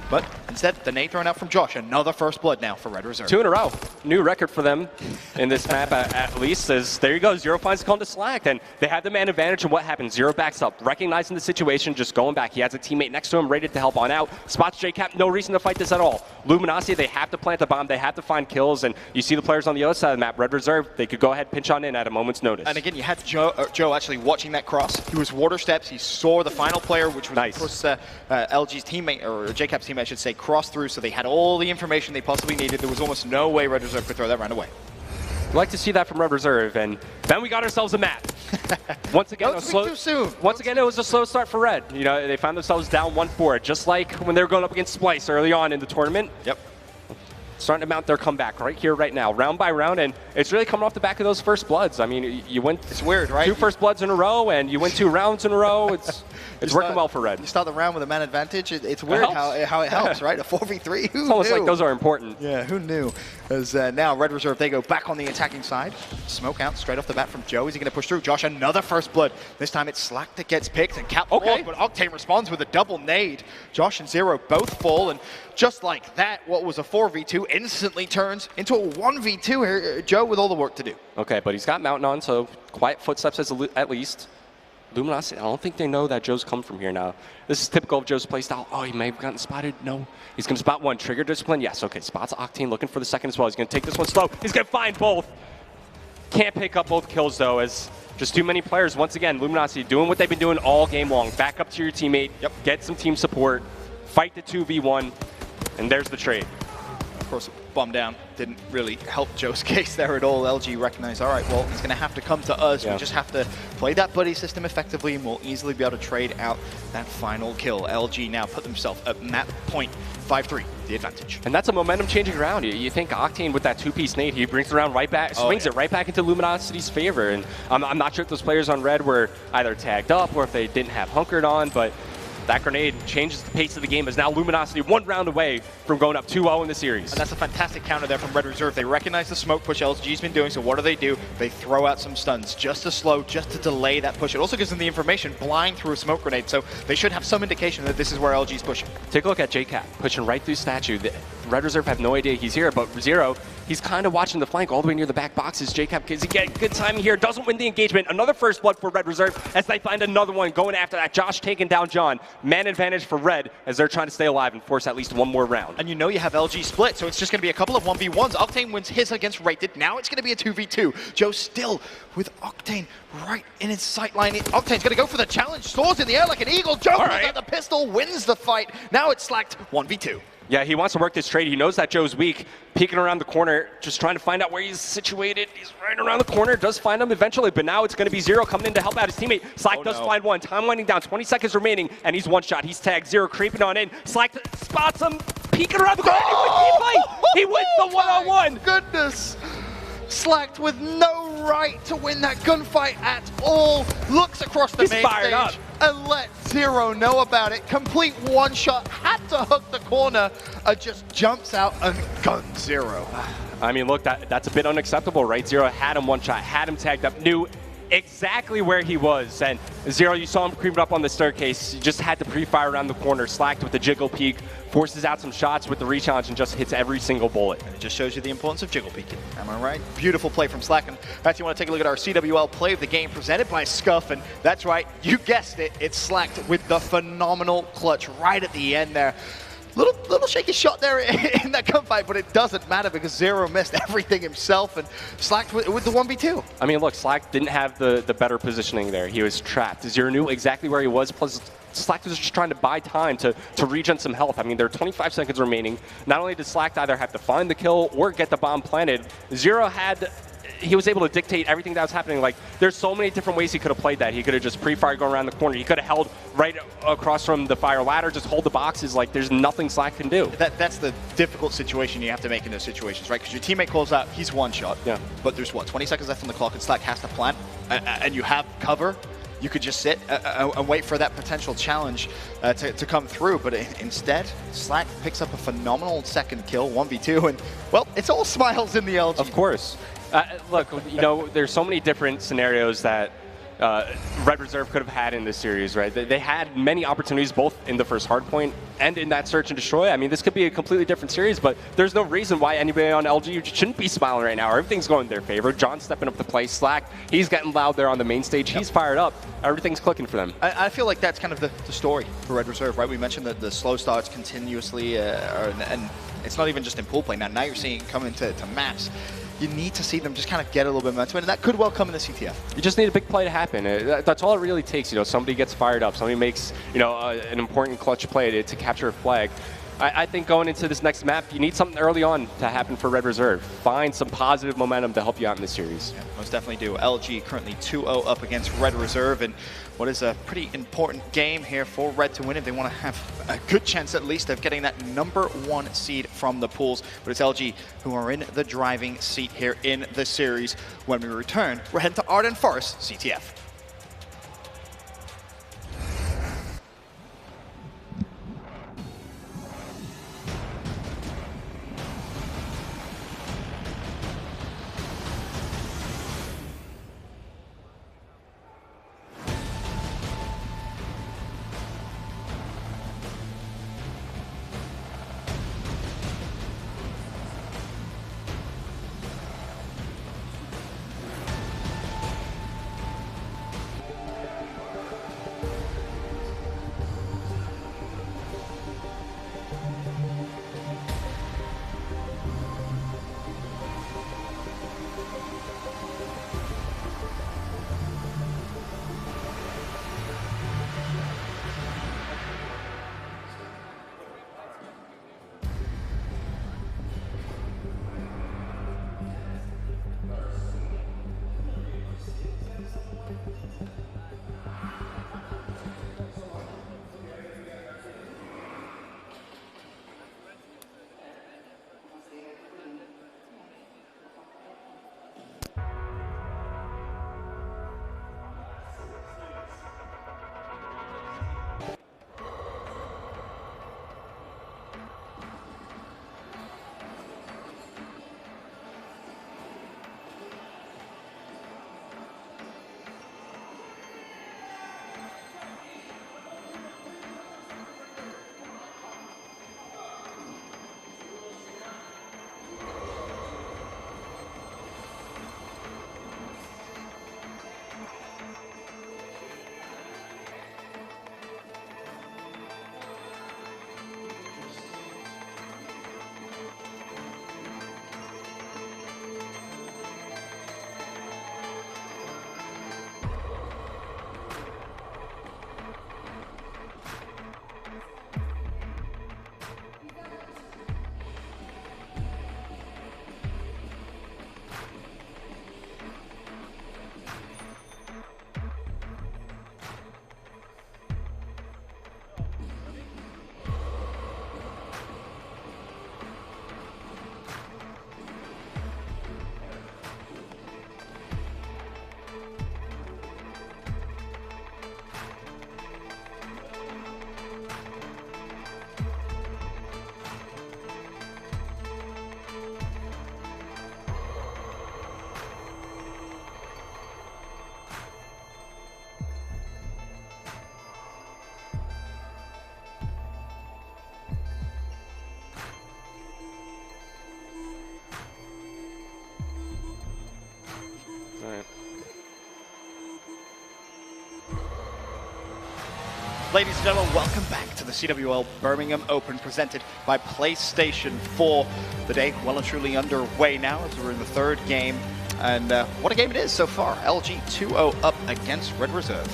But instead, the nade thrown out from Josh. Another first blood now for Red Reserve. 2 in a row. New record for them in this map, at least. As there you go. Zero finds the call to Slack. And they have the man advantage. And what happens? Zero backs up. Recognizing the situation, just going back. He has a teammate next to him, rated to help on out. Spots JCap. No reason to fight this at all. Luminosity, they have to plant the bomb. They have to find kills. And you see the players on the other side of the map. Red Reserve, they could go ahead, pinch on in at a moment's notice. And again, you had Joe actually watching that cross. He was water steps. He saw the final player, which was nice. Of course LG's teammate, or JCap's teammate, I should say, cross through. So they had all the information they possibly needed. There was almost no way Red Reserve could throw that round away. I'd like to see that from Red Reserve, and then we got ourselves a map. Once again, too soon. Once again, it was a slow start for Red. You know, they found themselves down 1-4, just like when they were going up against Splice early on in the tournament. Yep. Starting to mount their comeback right here, right now, round by round, and it's really coming off the back of those first bloods. I mean, you went it's weird, right? 2 first bloods in a row, and you win 2 rounds in a row. It's working well for Red. You start the round with a man advantage. It's weird how it helps, right? A 4v3. Who It's almost knew? like those are important. Yeah, who knew? As now Red Reserve, they go back on the attacking side. Smoke out straight off the bat from Joe. Is he going to push through? Josh, another first blood. This time it's Slack that gets picked and Cap falls, but Octane responds with a double nade. Josh and Zero both fall, and just like that, what was a 4v2 instantly turns into a 1v2 here. Joe with all the work to do. Okay, but he's got Mountain on, so quiet footsteps at least. Luminosity, I don't think they know that Joe's come from here now. This is typical of Joe's playstyle. Oh, he may have gotten spotted. No. He's going to spot one. Trigger discipline. Yes, okay. Spots Octane looking for the second as well. He's going to take this one slow. He's going to find both. Can't pick up both kills, though, as just too many players. Once again, Luminosity doing what they've been doing all game long. Back up to your teammate. Yep. Get some team support. Fight the 2v1. And there's the trade. Of course, bomb down didn't really help Joe's case there at all. LG recognized, all right, well, he's going to have to come to us. Yeah. We just have to play that buddy system effectively, and we'll easily be able to trade out that final kill. LG now put themselves at map point 5-3, the advantage. And that's a momentum-changing round. You think Octane with that 2-piece nade, he brings it around right back, swings it right back into Luminosity's favor. And I'm not sure if those players on Red were either tagged up or if they didn't have hunkered on, but that grenade changes the pace of the game as now Luminosity 1 round away from going up 2-0 in the series. And that's a fantastic counter there from Red Reserve. They recognize the smoke push LG's been doing, so what do? They throw out some stuns just to slow, just to delay that push. It also gives them the information blind through a smoke grenade, so they should have some indication that this is where LG's pushing. Take a look at JCap pushing right through Statue. The Red Reserve have no idea he's here, but Zero, he's kind of watching the flank all the way near the back boxes. JCap, because he get good timing here, doesn't win the engagement. Another first blood for Red Reserve as they find another one going after that. Josh taking down John. Man advantage for Red as they're trying to stay alive and force at least one more round. And you know you have LG split, so it's just going to be a couple of 1v1s. Octane wins his against Rated. Now it's going to be a 2v2. Joe still with Octane right in his sight line. Octane's going to go for the challenge. Soars in the air like an eagle. Joe pulls out the pistol, wins the fight. Now it's slacked 1v2. Yeah, he wants to work this trade. He knows that Joe's weak. Peeking around the corner, just trying to find out where he's situated. He's right around the corner, does find him eventually, but now it's going to be Zero coming in to help out his teammate. Slack does find one. Time winding down, 20 seconds remaining, and he's one shot. He's tagged. Zero creeping on in. Slack spots him, peeking around the corner. He wins the one-on-one. Goodness. Slacked with no right to win that gunfight at all. Looks across the main stage and let Zero know about it. Complete one shot, had to hook the corner, just jumps out and guns Zero. I mean, look, that's a bit unacceptable, right? Zero had him one shot, had him tagged up, knew exactly where he was. And Zero, you saw him creeping up on the staircase. You just had to pre-fire around the corner, slacked with the jiggle peek, forces out some shots with the re-challenge and just hits every single bullet. And it just shows you the importance of jiggle peeking. Am I right? Beautiful play from Slack. And if you want to take a look at our CWL play of the game presented by Scuff, and that's right, you guessed it, it's Slacked with the phenomenal clutch right at the end there. Little shaky shot there in that gunfight, but it doesn't matter because Zero missed everything himself and slacked with the 1v2. I mean, look, Slack didn't have the better positioning there. He was trapped. Zero knew exactly where he was, plus Slack was just trying to buy time to regen some health. I mean, there are 25 seconds remaining. Not only did Slack either have to find the kill or get the bomb planted, Zero he was able to dictate everything that was happening. Like, there's so many different ways he could have played that. He could have just pre-fired going around the corner. He could have held right across from the fire ladder, just hold the boxes. Like, there's nothing Slack can do. That's the difficult situation you have to make in those situations, right? Because your teammate calls out, he's one shot. Yeah. But there's, what, 20 seconds left on the clock, and Slack has to plant, and you have cover. You could just sit and wait for that potential challenge to come through. But instead, Slack picks up a phenomenal second kill, 1v2. And, well, it's all smiles in the LG. Of course. Look, you know, there's so many different scenarios that Red Reserve could have had in this series, right? They had many opportunities both in the first hardpoint and in that search and destroy. I mean, this could be a completely different series, but there's no reason why anybody on LG shouldn't be smiling right now. Everything's going in their favor. John's stepping up to play. Slack, he's getting loud there on the main stage. He's fired up. Everything's clicking for them. I feel like that's kind of the story for Red Reserve, right? We mentioned that the slow starts continuously, and it's not even just in pool play now. Now you're seeing it come into maps. You need to see them just kind of get a little bit of momentum, and that could well come in the CTF. You just need a big play to happen. That's all it really takes. You know, somebody gets fired up, somebody makes, you know, an important clutch play to capture a flag. I think going into this next map, you need something early on to happen for Red Reserve. Find some positive momentum to help you out in this series. Yeah, most definitely do. LG currently 2-0 up against Red Reserve, and what is a pretty important game here for Red to win if they want to have a good chance at least of getting that #1 seed from the pools. But it's LG who are in the driving seat here in the series. When we return, we're heading to Arden Forest CTF. Ladies and gentlemen, welcome back to the CWL Birmingham Open presented by PlayStation 4. The day well and truly underway now as we're in the third game. And what a game it is so far. LG 2-0 up against Red Reserve.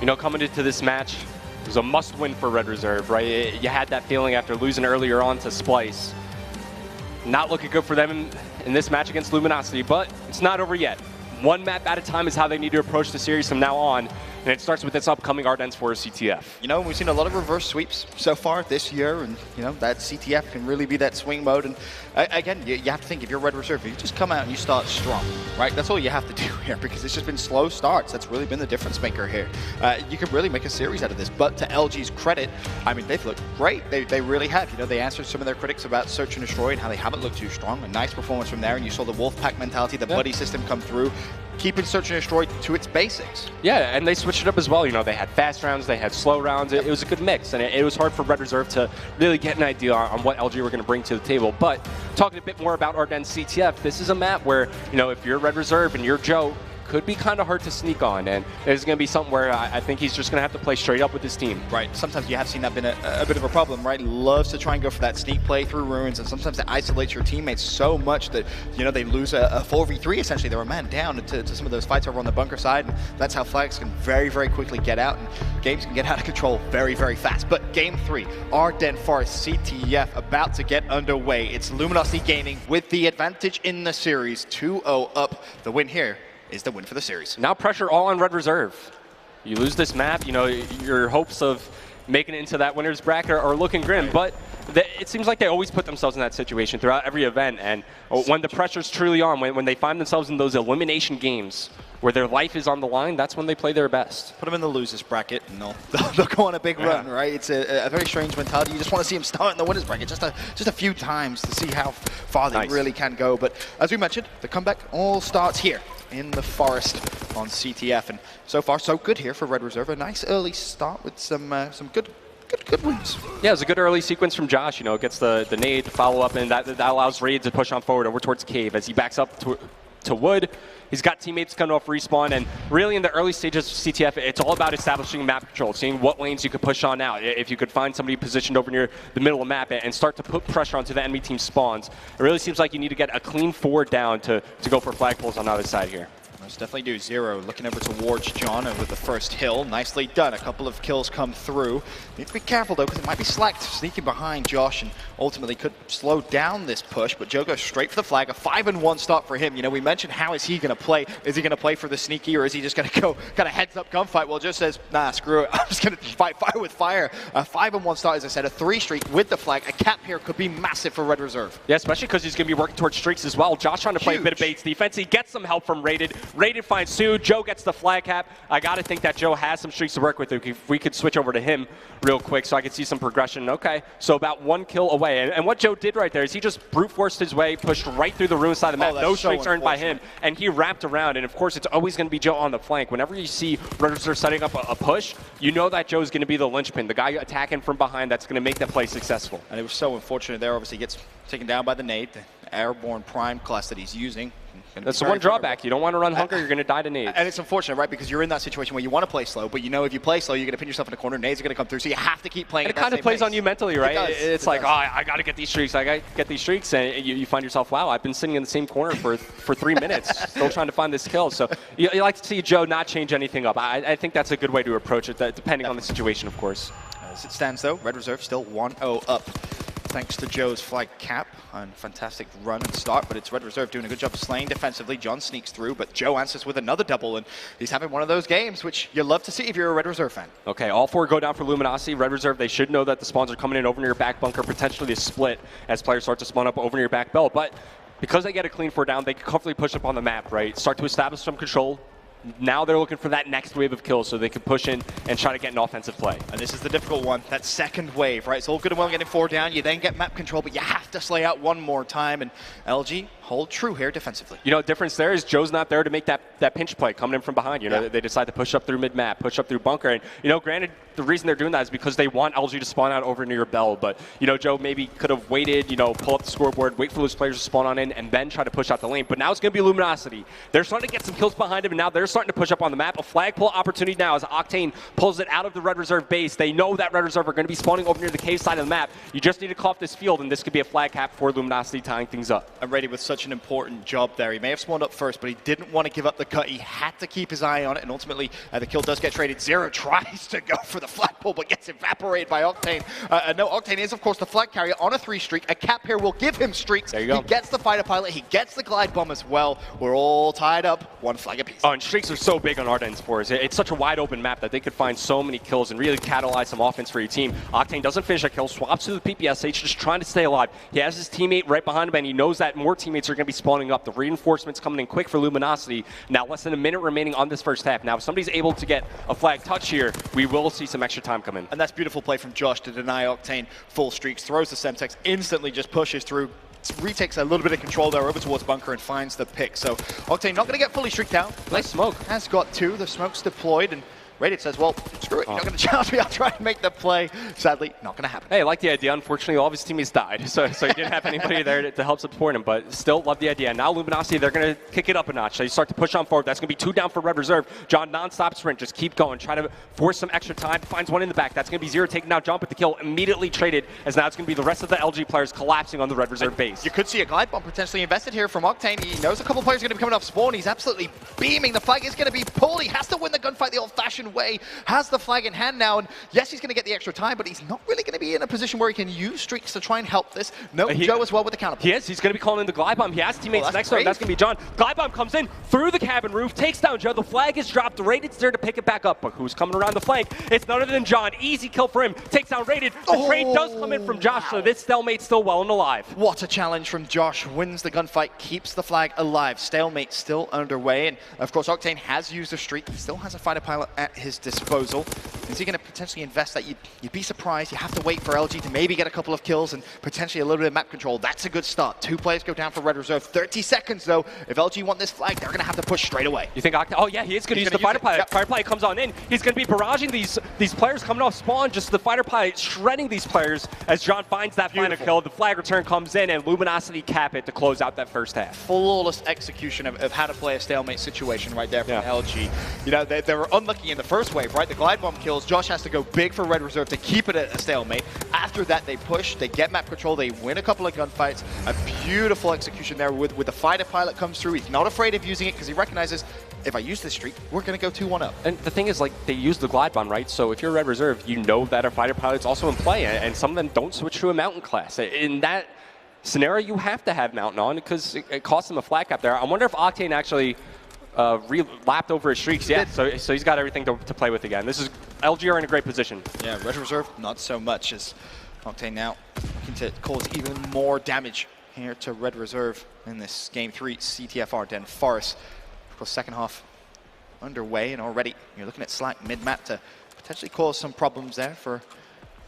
You know, coming into this match, it was a must-win for Red Reserve, right? You had that feeling after losing earlier on to Splice. Not looking good for them in this match against Luminosity, but it's not over yet. One map at a time is how they need to approach the series from now on, and it starts with this upcoming Ardennes for CTF. You know, we've seen a lot of reverse sweeps so far this year, and you know that CTF can really be that swing mode. And again, you have to think, if you're Red Reserve, you just come out and you start strong, right? That's all you have to do here, because it's just been slow starts. That's really been the difference maker here. You can really make a series out of this. But to LG's credit, I mean, they've looked great. They really have. You know, they answered some of their critics about Search and Destroy and how they haven't looked too strong. A nice performance from there, and you saw the Wolfpack mentality, the buddy system come through, keeping Search and Destroy to its basics. Yeah, and they switched it up as well. You know, they had fast rounds, they had slow rounds. It was a good mix, and it was hard for Red Reserve to really get an idea on what LG were going to bring to the table. But talking a bit more about Ardennes CTF, this is a map where, you know, if you're Red Reserve and you're Joe, could be kind of hard to sneak on, and there's going to be something where I think he's just going to have to play straight up with his team. Right. Sometimes you have seen that been a bit of a problem, right? Loves to try and go for that sneak play through ruins, and sometimes it isolates your teammates so much that, you know, they lose a 4v3 essentially. They're a man down to some of those fights over on the bunker side, and that's how flags can very, very quickly get out, and games can get out of control very, very fast. But game 3, Ardennes Forest CTF about to get underway. It's Luminosity Gaming with the advantage in the series, 2-0 up. The win here is the win for the series. Now pressure all on Red Reserve. You lose this map, you know, your hopes of making it into that winner's bracket are looking grim, but it seems like they always put themselves in that situation throughout every event, and when the pressure's truly on, when they find themselves in those elimination games where their life is on the line, that's when they play their best. Put them in the losers bracket, and they'll go on a big run, right? It's a very strange mentality. You just want to see them start in the winners bracket just a few times to see how far they really can go. But as we mentioned, the comeback all starts here in the forest on CTF, and so far so good here for Red Reserve. A nice early start with some good wins. Yeah, it was a good early sequence from Josh. You know, gets the nade to follow up, and that allows Raid to push on forward over towards Cave as he backs up to Wood. He's got teammates coming off respawn, and really in the early stages of CTF, it's all about establishing map control, seeing what lanes you could push on out. If you could find somebody positioned over near the middle of the map and start to put pressure onto the enemy team spawns, it really seems like you need to get a clean forward down to go for flagpoles on the other side here. Most definitely do. Zero looking over towards John with the first hill. Nicely done. A couple of kills come through. Need to be careful though, because it might be Slacked sneaking behind Josh and ultimately could slow down this push, but Joe goes straight for the flag. A 5-1 start for him. You know, we mentioned how is he going to play? Is he going to play for the sneaky, or is he just going to go kind of heads up gunfight? Well, just says, nah, screw it. I'm just going to fight fire with fire. A 5-1 start, as I said, a 3 streak with the flag. A cap here could be massive for Red Reserve. Yeah, especially because he's going to be working towards streaks as well. Josh trying to play a bit of Bates defense. He gets some help from Rated. Rated finds Sue. Joe gets the flag cap. I got to think that Joe has some streaks to work with. If we could switch over to him real quick so I could see some progression. Okay, so about 1 kill away. And what Joe did right there is he just brute forced his way, pushed right through the ruin side of the map. No streaks earned by him, and he wrapped around. And of course, it's always going to be Joe on the flank. Whenever you see Red Reserve setting up a push, you know that Joe's going to be the linchpin, the guy attacking from behind that's going to make that play successful. And it was so unfortunate there. Obviously gets taken down by the nade, the airborne prime class that he's using. That's the one drawback. You don't want to run Hunker, you're going to die to nades. And it's unfortunate, right? Because you're in that situation where you want to play slow, but you know if you play slow, you're going to pin yourself in a corner, nades are going to come through, so you have to keep playing. And it kind of plays on you mentally, right? It's like, oh, I got to get these streaks, and you find yourself, wow, I've been sitting in the same corner for 3 minutes, still trying to find this kill. So you like to see Joe not change anything up. I think that's a good way to approach it, depending on the situation, of course. As it stands, though, Red Reserve still 1-0 up. Thanks to Joe's flag cap and fantastic run and start, but it's Red Reserve doing a good job of slaying defensively. John sneaks through, but Joe answers with another double, and he's having one of those games which you love to see if you're a Red Reserve fan. Okay, all 4 go down for Luminosity. Red Reserve, they should know that the spawns are coming in over near your back bunker, potentially a split as players start to spawn up over near your back belt, but because they get a clean 4 down, they can comfortably push up on the map, right? Start to establish some control. Now they're looking for that next wave of kills so they can push in and try to get an offensive play. And this is the difficult one, that second wave, right? It's all good and well getting 4 down, you then get map control, but you have to slay out 1 more time, and LG hold true here defensively. You know, difference there is Joe's not there to make that pinch play coming in from behind. You know, they decide to push up through mid-map, push up through bunker. And, you know, granted, the reason they're doing that is because they want LG to spawn out over near Bell. But, you know, Joe maybe could have waited, you know, pull up the scoreboard, wait for those players to spawn on in, and then try to push out the lane. But now it's going to be Luminosity. They're starting to get some kills behind him, and now they're starting to push up on the map. A flag pull opportunity now as Octane pulls it out of the Red Reserve base. They know that Red Reserve are going to be spawning over near the cave side of the map. You just need to call off this field, and this could be a flag cap for Luminosity tying things up. And Ready with such an important job there. He may have spawned up first, but he didn't want to give up the cut. He had to keep his eye on it, and ultimately the kill does get traded. Zero tries to go for the flag pull, but gets evaporated by Octane. No, Octane is, of course, the flag carrier on a 3 streak. A cap here will give him streaks. There you go. He gets the fighter pilot. He gets the glide bomb as well. We're all tied up. 1 flag apiece. Oh, and streaks are so big on Ardennes for us. It's such a wide open map that they could find so many kills and really catalyze some offense for your team. Octane doesn't finish a kill, swaps to the PPSH, just trying to stay alive. He has his teammate right behind him, and he knows that more teammates are going to be spawning up. The reinforcements coming in quick for Luminosity. Now less than a minute remaining on this first half. Now if somebody's able to get a flag touch here, we will see some extra time come in. And that's beautiful play from Josh to deny Octane full streaks. Throws the Semtex, instantly just pushes through. Retakes a little bit of control there over towards bunker and finds the pick. So Octane not going to get fully streaked out. Nice smoke. Has got 2. The smoke's deployed, and Reddit says, well, screw it. You're not going to challenge me. I'll try and make the play. Sadly, not going to happen. Hey, I like the idea. Unfortunately, all of his teammates died, so he didn't have anybody there to help support him, but still love the idea. Now Luminosity, they're going to kick it up a notch. They start to push on forward. That's going to be 2 down for Red Reserve. John, non-stop sprint. Just keep going. Try to force some extra time. Finds one in the back. That's going to be Zero taking out Jump at the kill. Immediately traded, as now it's going to be the rest of the LG players collapsing on the Red Reserve base. You could see a glide bomb potentially invested here from Octane. He knows a couple players are going to be coming off spawn. He's absolutely beaming. The flag is going to be pulled. He has to win the gunfight the old-fashioned way. Has the flag in hand now, and yes, he's going to get the extra time, but he's not really going to be in a position where he can use streaks to try and help this. No, Joe as well with the counter. He is. He's going to be calling in the glide bomb. He has teammates next to him. That's going to be John. Glide bomb comes in through the cabin roof, takes down Joe. The flag is dropped. Raided's there to pick it back up, but who's coming around the flank? It's none other than John. Easy kill for him. Takes down Raided. The trade does come in from Josh, so this stalemate's still well and alive. What a challenge from Josh. Wins the gunfight, keeps the flag alive. Stalemate still underway, and of course Octane has used a streak. He still has a fighter pilot at his disposal. Is he going to potentially invest that? You'd be surprised. You have to wait for LG to maybe get a couple of kills and potentially a little bit of map control. That's a good start. 2 players go down for Red Reserve. 30 seconds, though. If LG want this flag, they're going to have to push straight away. You think Octane? Oh, yeah, he is going to use the fighter pilot. Yep. Fighter pilot comes on in. He's going to be barraging these players coming off spawn. Just the fighter pilot shredding these players as John finds that final kill. The flag return comes in, and Luminosity cap it to close out that first half. Flawless execution of how to play a stalemate situation right there from LG. You know, they were unlucky in the first wave, right? The glide bomb kills. Josh has to go big for Red Reserve to keep it at a stalemate. After that, they push, they get map control, they win a couple of gunfights. A beautiful execution there with the fighter pilot comes through. He's not afraid of using it because he recognizes, if I use this streak, we're going to go 2-1 up. And the thing is, like, they use the glide bomb, right? So if you're Red Reserve, you know that a fighter pilot's also in play, and some of them don't switch to a mountain class. In that scenario, you have to have mountain on because it costs them a flag cap there. I wonder if Octane actually lapped over his streaks. Yeah, so he's got everything to play with again. This is LG are in a great position. Yeah, Red Reserve, not so much, as Octane now looking to cause even more damage here to Red Reserve in this Game 3 CTFR Den Forest. Of course, second half underway, and already you're looking at Slack mid-map to potentially cause some problems there for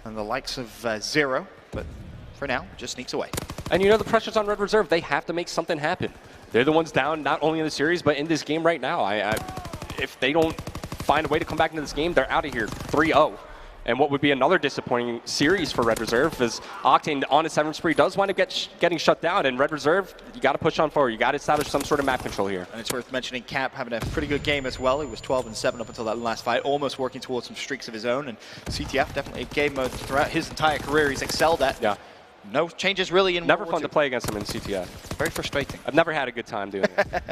the likes of Zero, but for now, just sneaks away. And you know the pressure's on Red Reserve. They have to make something happen. They're the ones down not only in the series, but in this game right now. If they don't find a way to come back into this game, they're out of here 3-0. And what would be another disappointing series for Red Reserve is Octane on his 7th spree does wind up getting shut down, and Red Reserve, you got to push on forward. You got to establish some sort of map control here. And it's worth mentioning Cap having a pretty good game as well. He was 12-7 up until that last fight, almost working towards some streaks of his own. And CTF, definitely a game mode throughout his entire career he's excelled at. Yeah. No changes really in Never fun to play against him in CTF. Very frustrating. I've never had a good time doing it.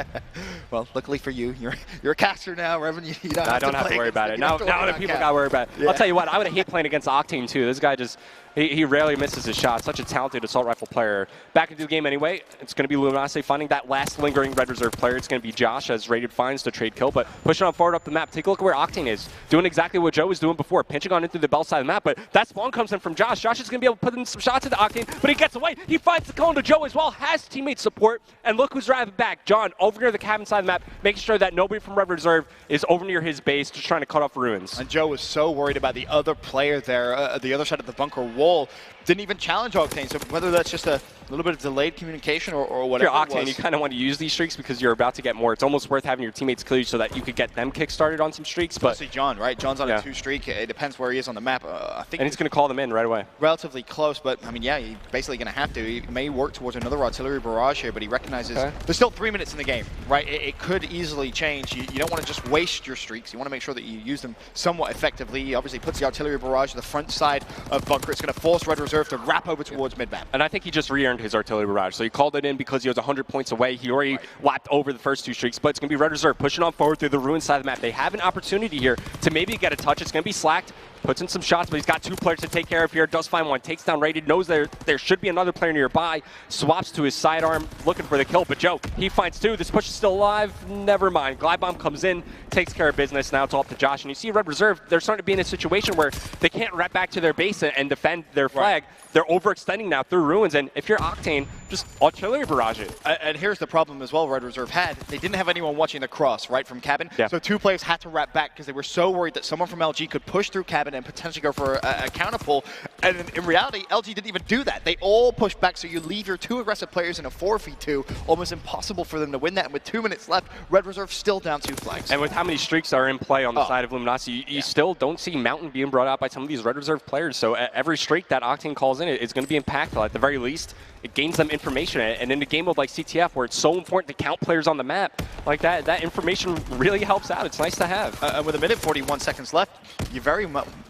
Well, luckily for you, you're a caster now, Revan. You don't I don't have to worry about it. Now other people got to worry about it. Yeah. I'll tell you what, I would hate playing against Octane too. This guy just, he rarely misses his shot. Such a talented assault rifle player. Back into the game anyway. It's going to be Luminosity finding that last lingering Red Reserve player. It's going to be Josh as Rated finds the trade kill, but pushing on forward up the map. Take a look at where Octane is. Doing exactly what Joe was doing before, pinching on into the bell side of the map, but that spawn comes in from Josh. Josh is going to be able to put in some shots into Octane, but he gets away. He finds the cone to Joe as well, has teammate support, and look who's driving back. John, over near the cabin side of the map, making sure that nobody from Red Reserve is over near his base, just trying to cut off ruins. And Joe was so worried about the other player there, the other side of the bunker wall. all. Didn't even challenge Octane, so whether that's just a little bit of delayed communication or whatever. If you're Octane, you kind of want to use these streaks because you're about to get more. It's almost worth having your teammates kill you so that you could get them kick-started on some streaks. But see John, right? John's on a 2 streak. It depends where he is on the map. I think. And he's going to call them in right away. Relatively close, but I mean, yeah, he's basically going to have to. He may work towards another artillery barrage here, but he recognizes there's still 3 minutes in the game, right? It could easily change. You don't want to just waste your streaks. You want to make sure that you use them somewhat effectively. He obviously puts the artillery barrage to the front side of bunker. It's going to force Red Reserve to wrap over towards mid-map. And I think he just re-earned his artillery barrage. So he called it in because he was 100 points away. He already lapped over the first 2 streaks, but it's going to be Red Reserve pushing on forward through the ruined side of the map. They have an opportunity here to maybe get a touch. It's going to be slacked. Puts in some shots, but he's got 2 players to take care of here. Does find one, takes down Rated, knows there should be another player nearby. Swaps to his sidearm, looking for the kill, but Joe, he finds 2. This push is still alive. Never mind. Glide Bomb comes in, takes care of business. Now it's all up to Josh. And you see Red Reserve, they're starting to be in a situation where they can't wrap back to their base and defend their flag. They're overextending now through ruins, and if you're Octane, just artillery barrage it. And here's the problem as well Red Reserve had. They didn't have anyone watching the cross, right, from cabin. Yeah. So 2 players had to wrap back because they were so worried that someone from LG could push through cabin and potentially go for a counter pull. And in reality, LG didn't even do that. They all pushed back, so you leave your 2 aggressive players in a 4v2. Almost impossible for them to win that. And with 2 minutes left, Red Reserve still down 2 flags. And with how many streaks are in play on the side of Luminosity, you still don't see Mountain being brought out by some of these Red Reserve players. So every streak that Octane calls in is going to be impactful. At the very least, it gains them information. And in a game of like CTF, where it's so important to count players on the map, like that information really helps out. It's nice to have. With 1:41 seconds left, you very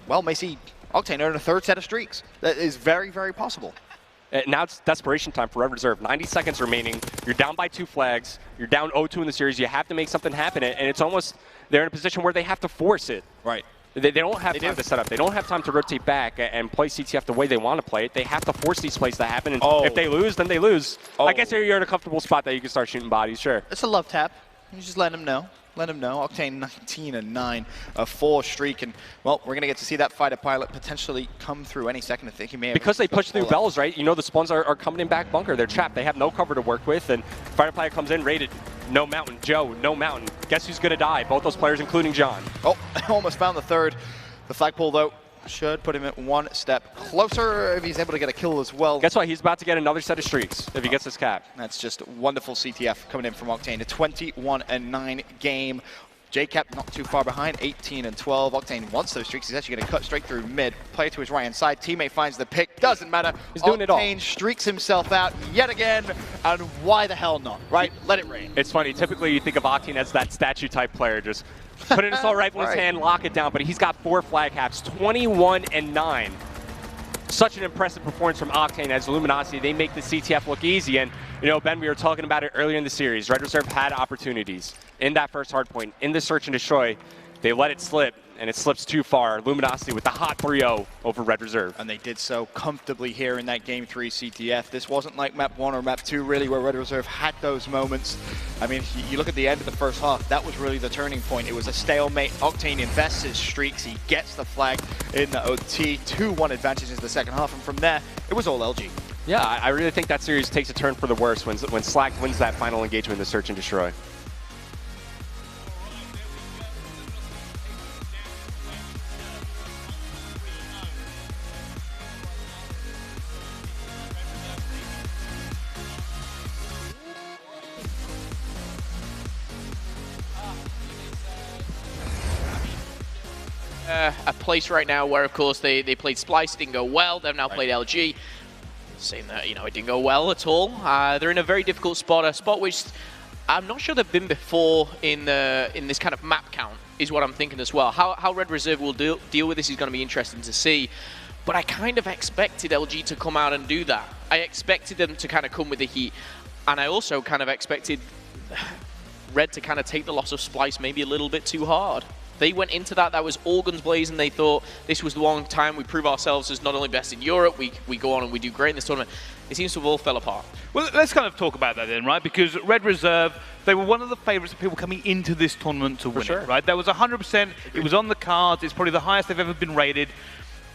well may see Octane earn a 3rd set of streaks. That is very, very possible. Now it's desperation time for Red Reserve. 90 seconds remaining. You're down by 2 flags. You're down 0-2 in the series. You have to make something happen. And it's almost, they're in a position where they have to force it. Right. They don't have time to set up. They don't have time to rotate back and play CTF the way they want to play it. They have to force these plays to happen. And if they lose, then they lose. I guess you're in a comfortable spot that you can start shooting bodies, sure. It's a love tap. You just let them know. Let him know. Octane 19-9, a 4 streak, and well, we're gonna get to see that fighter pilot potentially come through any second. I think he may have because they push through bells, right? You know the spawns are coming in back bunker. They're trapped. They have no cover to work with, and fighter pilot comes in, Rated. No Mountain. Joe, no Mountain. Guess who's gonna die? Both those players, including John. Oh, almost found the 3rd. The flagpole though should put him at 1 step closer if he's able to get a kill as well. Guess what? He's about to get another set of streaks if he gets this cap. That's just wonderful CTF coming in from Octane. A 21-9 game. JCap not too far behind, 18-12. Octane wants those streaks. He's actually going to cut straight through mid. Player to his right-hand side. Teammate finds the pick. Doesn't matter. He's doing it all. Octane streaks himself out yet again. And why the hell not, right? Let it rain. It's funny. Typically, you think of Octane as that statue-type player. Just put an assault rifle in his hand, lock it down. But he's got 4 flag caps, 21-9. Such an impressive performance from Octane as Luminosity. They make the CTF look easy. And, you know, Ben, we were talking about it earlier in the series. Red Reserve had opportunities in that first hard point, in the search and destroy. They let it slip, and it slips too far. Luminosity with the hot 3-0 over Red Reserve. And they did so comfortably here in that Game 3 CTF. This wasn't like Map 1 or Map 2, really, where Red Reserve had those moments. I mean, you look at the end of the first half, that was really the turning point. It was a stalemate. Octane invests his streaks. He gets the flag in the OT. 2-1 advantage into the second half, and from there, it was all LG. Yeah, I really think that series takes a turn for the worse when Slack wins that final engagement in the search and destroy. A place right now where, of course, they played Splice, didn't go well. They've now played LG. Saying that, you know, it didn't go well at all. They're in a very difficult spot, a spot which I'm not sure they've been before in this kind of map count, is what I'm thinking as well. How Red Reserve will deal with this is going to be interesting to see. But I kind of expected LG to come out and do that. I expected them to kind of come with the heat. And I also kind of expected Red to kind of take the loss of Splice maybe a little bit too hard. They went into that was all guns blazing. They thought this was the one time we prove ourselves as not only best in Europe, we go on and we do great in this tournament. It seems to have all fell apart. Well, let's kind of talk about that then, right? Because Red Reserve, they were one of the favorites of people coming into this tournament to win it, right? That was 100%. It was on the cards. It's probably the highest they've ever been rated.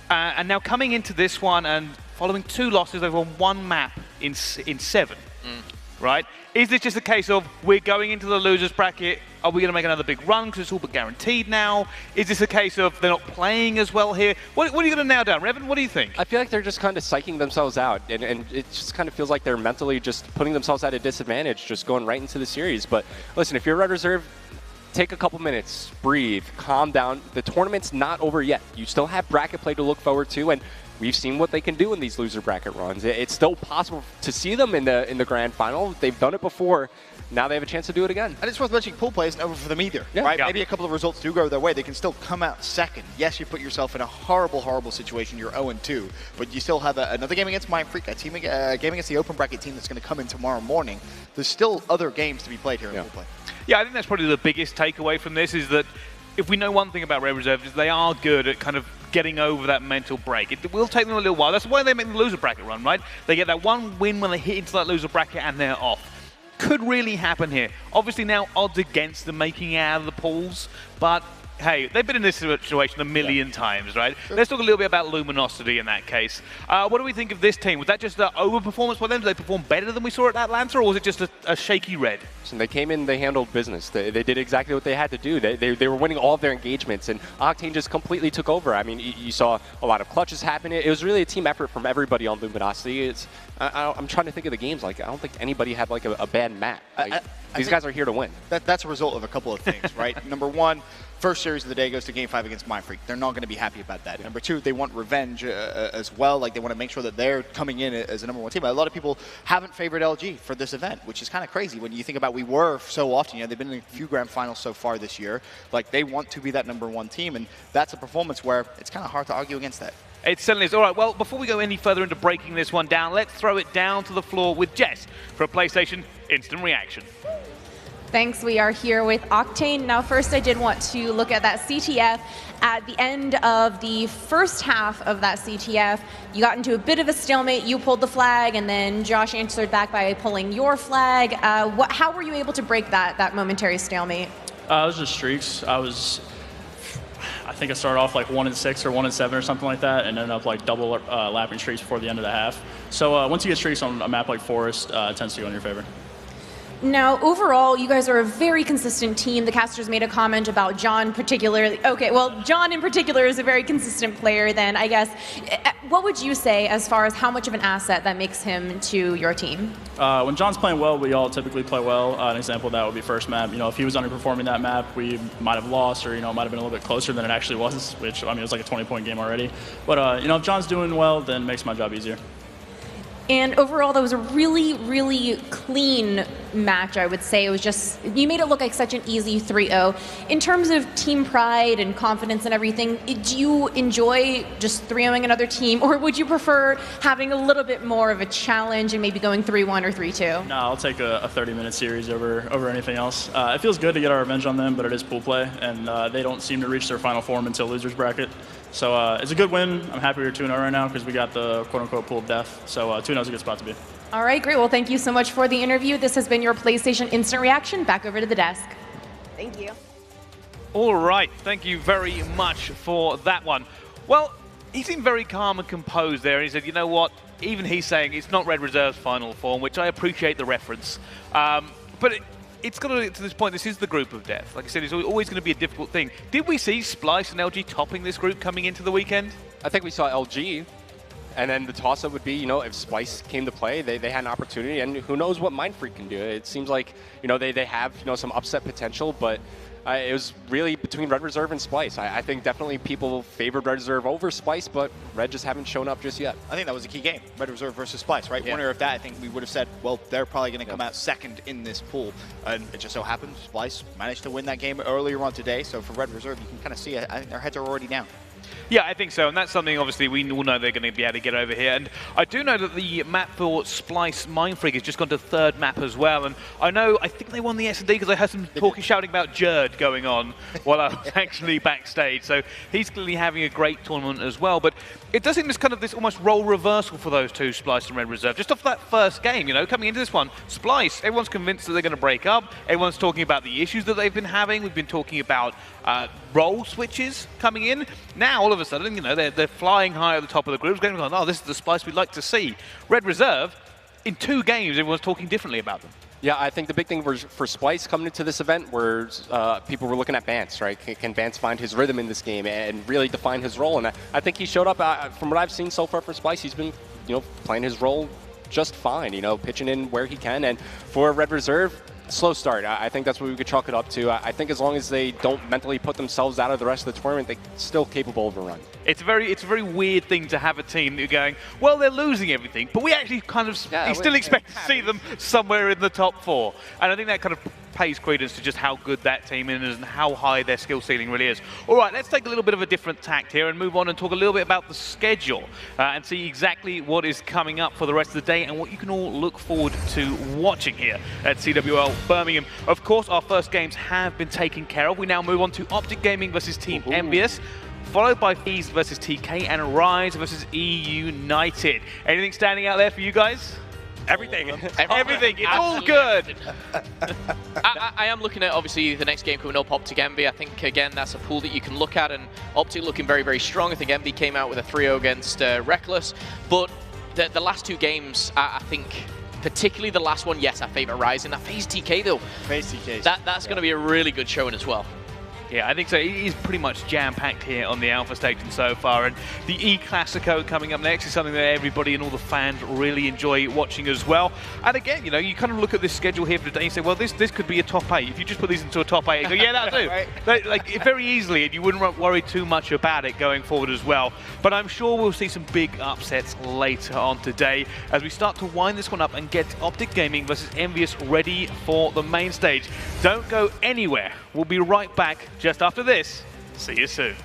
And now coming into this one and following 2 losses, they've won 1 map in 7, right? Is this just a case of we're going into the losers bracket, Are we going to make another big run because it's all but guaranteed now? Is this a case of they're not playing as well here? What are you going to nail down, Revan? What do you think? I feel like they're just kind of psyching themselves out, and it just kind of feels like they're mentally just putting themselves at a disadvantage, just going right into the series. But listen, if you're Red Reserve, take a couple minutes, breathe, calm down. The tournament's not over yet. You still have bracket play to look forward to, and we've seen what they can do in these loser bracket runs. It's still possible to see them in the grand final. They've done it before. Now they have a chance to do it again. And it's worth mentioning, pool play isn't over for them either, Yeah. right? Yeah. Maybe a couple of results do go their way. They can still come out second. Yes, you put yourself in a horrible, horrible situation. You're 0-2, but you still have another game against Mindfreak, a game against the open bracket team that's going to come in tomorrow morning. There's still other games to be played here in pool play. Yeah, I think that's probably the biggest takeaway from this is that if we know one thing about Red Reserve is they are good at kind of getting over that mental break. It will take them a little while. That's why they make the loser bracket run, right? They get that one win when they hit into that loser bracket and they're off. Could really happen here. Obviously now odds against them making it out of the pools, but hey, they've been in this situation a million times, right? Sure. Let's talk a little bit about Luminosity in that case. What do we think of this team? Was that just an overperformance by them? Did they perform better than we saw at Atlanta, or was it just a shaky red? And they came in, they handled business. They did exactly what they had to do. They were winning all of their engagements, and Octane just completely took over. I mean, you saw a lot of clutches happen. It was really a team effort from everybody on Luminosity. I'm trying to think of the games. Like, I don't think anybody had like a bad map. Like, these guys are here to win. That's a result of a couple of things, right? Number one, first series of the day goes to Game 5 against Mindfreak. They're not going to be happy about that. Number two, they want revenge as well. Like, they want to make sure that they're coming in as a #1 team. A lot of people haven't favored LG for this event, which is kind of crazy when you think about we were so often. You know, they've been in a few grand finals so far this year. Like, they want to be that #1 team, and that's a performance where it's kind of hard to argue against that. It certainly is. All right, well, before we go any further into breaking this one down, let's throw it down to the floor with Jess for a PlayStation Instant Reaction. Thanks. We are here with Octane. Now, first, I did want to look at that CTF. At the end of the first half of that CTF, you got into a bit of a stalemate. You pulled the flag, and then Josh answered back by pulling your flag. How were you able to break that momentary stalemate? It was just streaks. I think I started off like 1-6 or 1-7 or something like that, and ended up like double lapping streaks before the end of the half. So once you get streaks on a map like Forest, it tends to go in your favor. Now, overall, you guys are a very consistent team. The casters made a comment about John particularly. Okay, well, John in particular is a very consistent player then, I guess. What would you say as far as how much of an asset that makes him to your team? When John's playing well, we all typically play well. An example of that would be first map. You know, if he was underperforming that map, we might have lost, or, you know, it might have been a little bit closer than it actually was, which, I mean, it was like a 20-point game already. But, you know, if John's doing well, then it makes my job easier. And overall, that was a really, really clean match, I would say. It was just, you made it look like such an easy 3-0. In terms of team pride and confidence and everything, do you enjoy just 3-0ing another team, or would you prefer having a little bit more of a challenge and maybe going 3-1 or 3-2? No, I'll take a 30-minute series over anything else. It feels good to get our revenge on them, but it is pool play, and they don't seem to reach their final form until losers bracket. So it's a good win. I'm happy we're 2-0 right now because we got the quote-unquote pool of death. So 2-0 is a good spot to be. All right, great. Well, thank you so much for the interview. This has been your PlayStation Instant Reaction. Back over to the desk. Thank you. All right, thank you very much for that one. Well, he seemed very calm and composed there, and he said, you know what, even he's saying it's not Red Reserve's final form, which I appreciate the reference. But it's got to this point, this is the group of death. Like I said, it's always going to be a difficult thing. Did we see Splice and LG topping this group coming into the weekend? I think we saw LG, and then the toss-up would be, you know, if Splice came to play, they had an opportunity, and who knows what Mindfreak can do. It seems like, you know, they have, you know, some upset potential, but it was really between Red Reserve and Splice. I think definitely people favored Red Reserve over Splice, but Red just haven't shown up just yet. I think that was a key game, Red Reserve versus Splice, right? Yeah. Winner of that, I think we would have said, well, they're probably going to come out second in this pool. And it just so happened Splice managed to win that game earlier on today. So for Red Reserve, you can kind of see it. I think their heads are already down. Yeah, I think so, and that's something obviously we all know they're going to be able to get over here. And I do know that the map for Splice Mindfreak has just gone to third map as well. And I think they won the S&D because I heard some shouting about Jerd going on while I was actually backstage. So he's clearly having a great tournament as well. But it does seem this kind of this almost role reversal for those two, Splice and Red Reserve. Just off that first game, you know, coming into this one, Splice, everyone's convinced that they're going to break up. Everyone's talking about the issues that they've been having. We've been talking about role switches coming in. Now, all of a sudden, you know, they're flying high at the top of the groups, going, oh, this is the Splice we'd like to see. Red Reserve, in 2 games, everyone's talking differently about them. Yeah, I think the big thing for Splice coming into this event were people were looking at Vance, right? Can Vance find his rhythm in this game and really define his role? And I think he showed up, from what I've seen so far for Splice, he's been, playing his role just fine, pitching in where he can. And for Red Reserve, slow start. I think that's what we could chalk it up to. I think as long as they don't mentally put themselves out of the rest of the tournament, they're still capable of a run. It's a very weird thing to have a team that you're going, well, they're losing everything, but we actually kind of still expect to see them somewhere in the top 4. And I think that kind of pays credence to just how good that team is and how high their skill ceiling really is. All right, let's take a little bit of a different tact here and move on and talk a little bit about the schedule and see exactly what is coming up for the rest of the day and what you can all look forward to watching here at CWL Birmingham. Of course, our first games have been taken care of. We now move on to Optic Gaming versus Team Envious, followed by FaZe versus TK and Rise versus E United. Anything standing out there for you guys? Everything. Everything. It's all good. I am looking at, obviously, the next game coming up, Optic Envy. I think, again, that's a pool that you can look at, and Optic looking very, very strong. I think Envy came out with a 3-0 against Reckless. But the last 2 games, I think, particularly the last one, yes, I favour Rise. In that FaZe TK, though, FaZe TK. That's going to be a really good showing as well. Yeah, I think so. It is pretty much jam-packed here on the Alpha Station so far. And the E-Classico coming up next is something that everybody and all the fans really enjoy watching as well. And again, you kind of look at this schedule here for today and say, well, this could be a top 8. If you just put these into a top 8, you go, yeah, that'll do. Right. Like, very easily, and you wouldn't worry too much about it going forward as well. But I'm sure we'll see some big upsets later on today as we start to wind this one up and get Optic Gaming versus Envious ready for the main stage. Don't go anywhere. We'll be right back just after this. See you soon.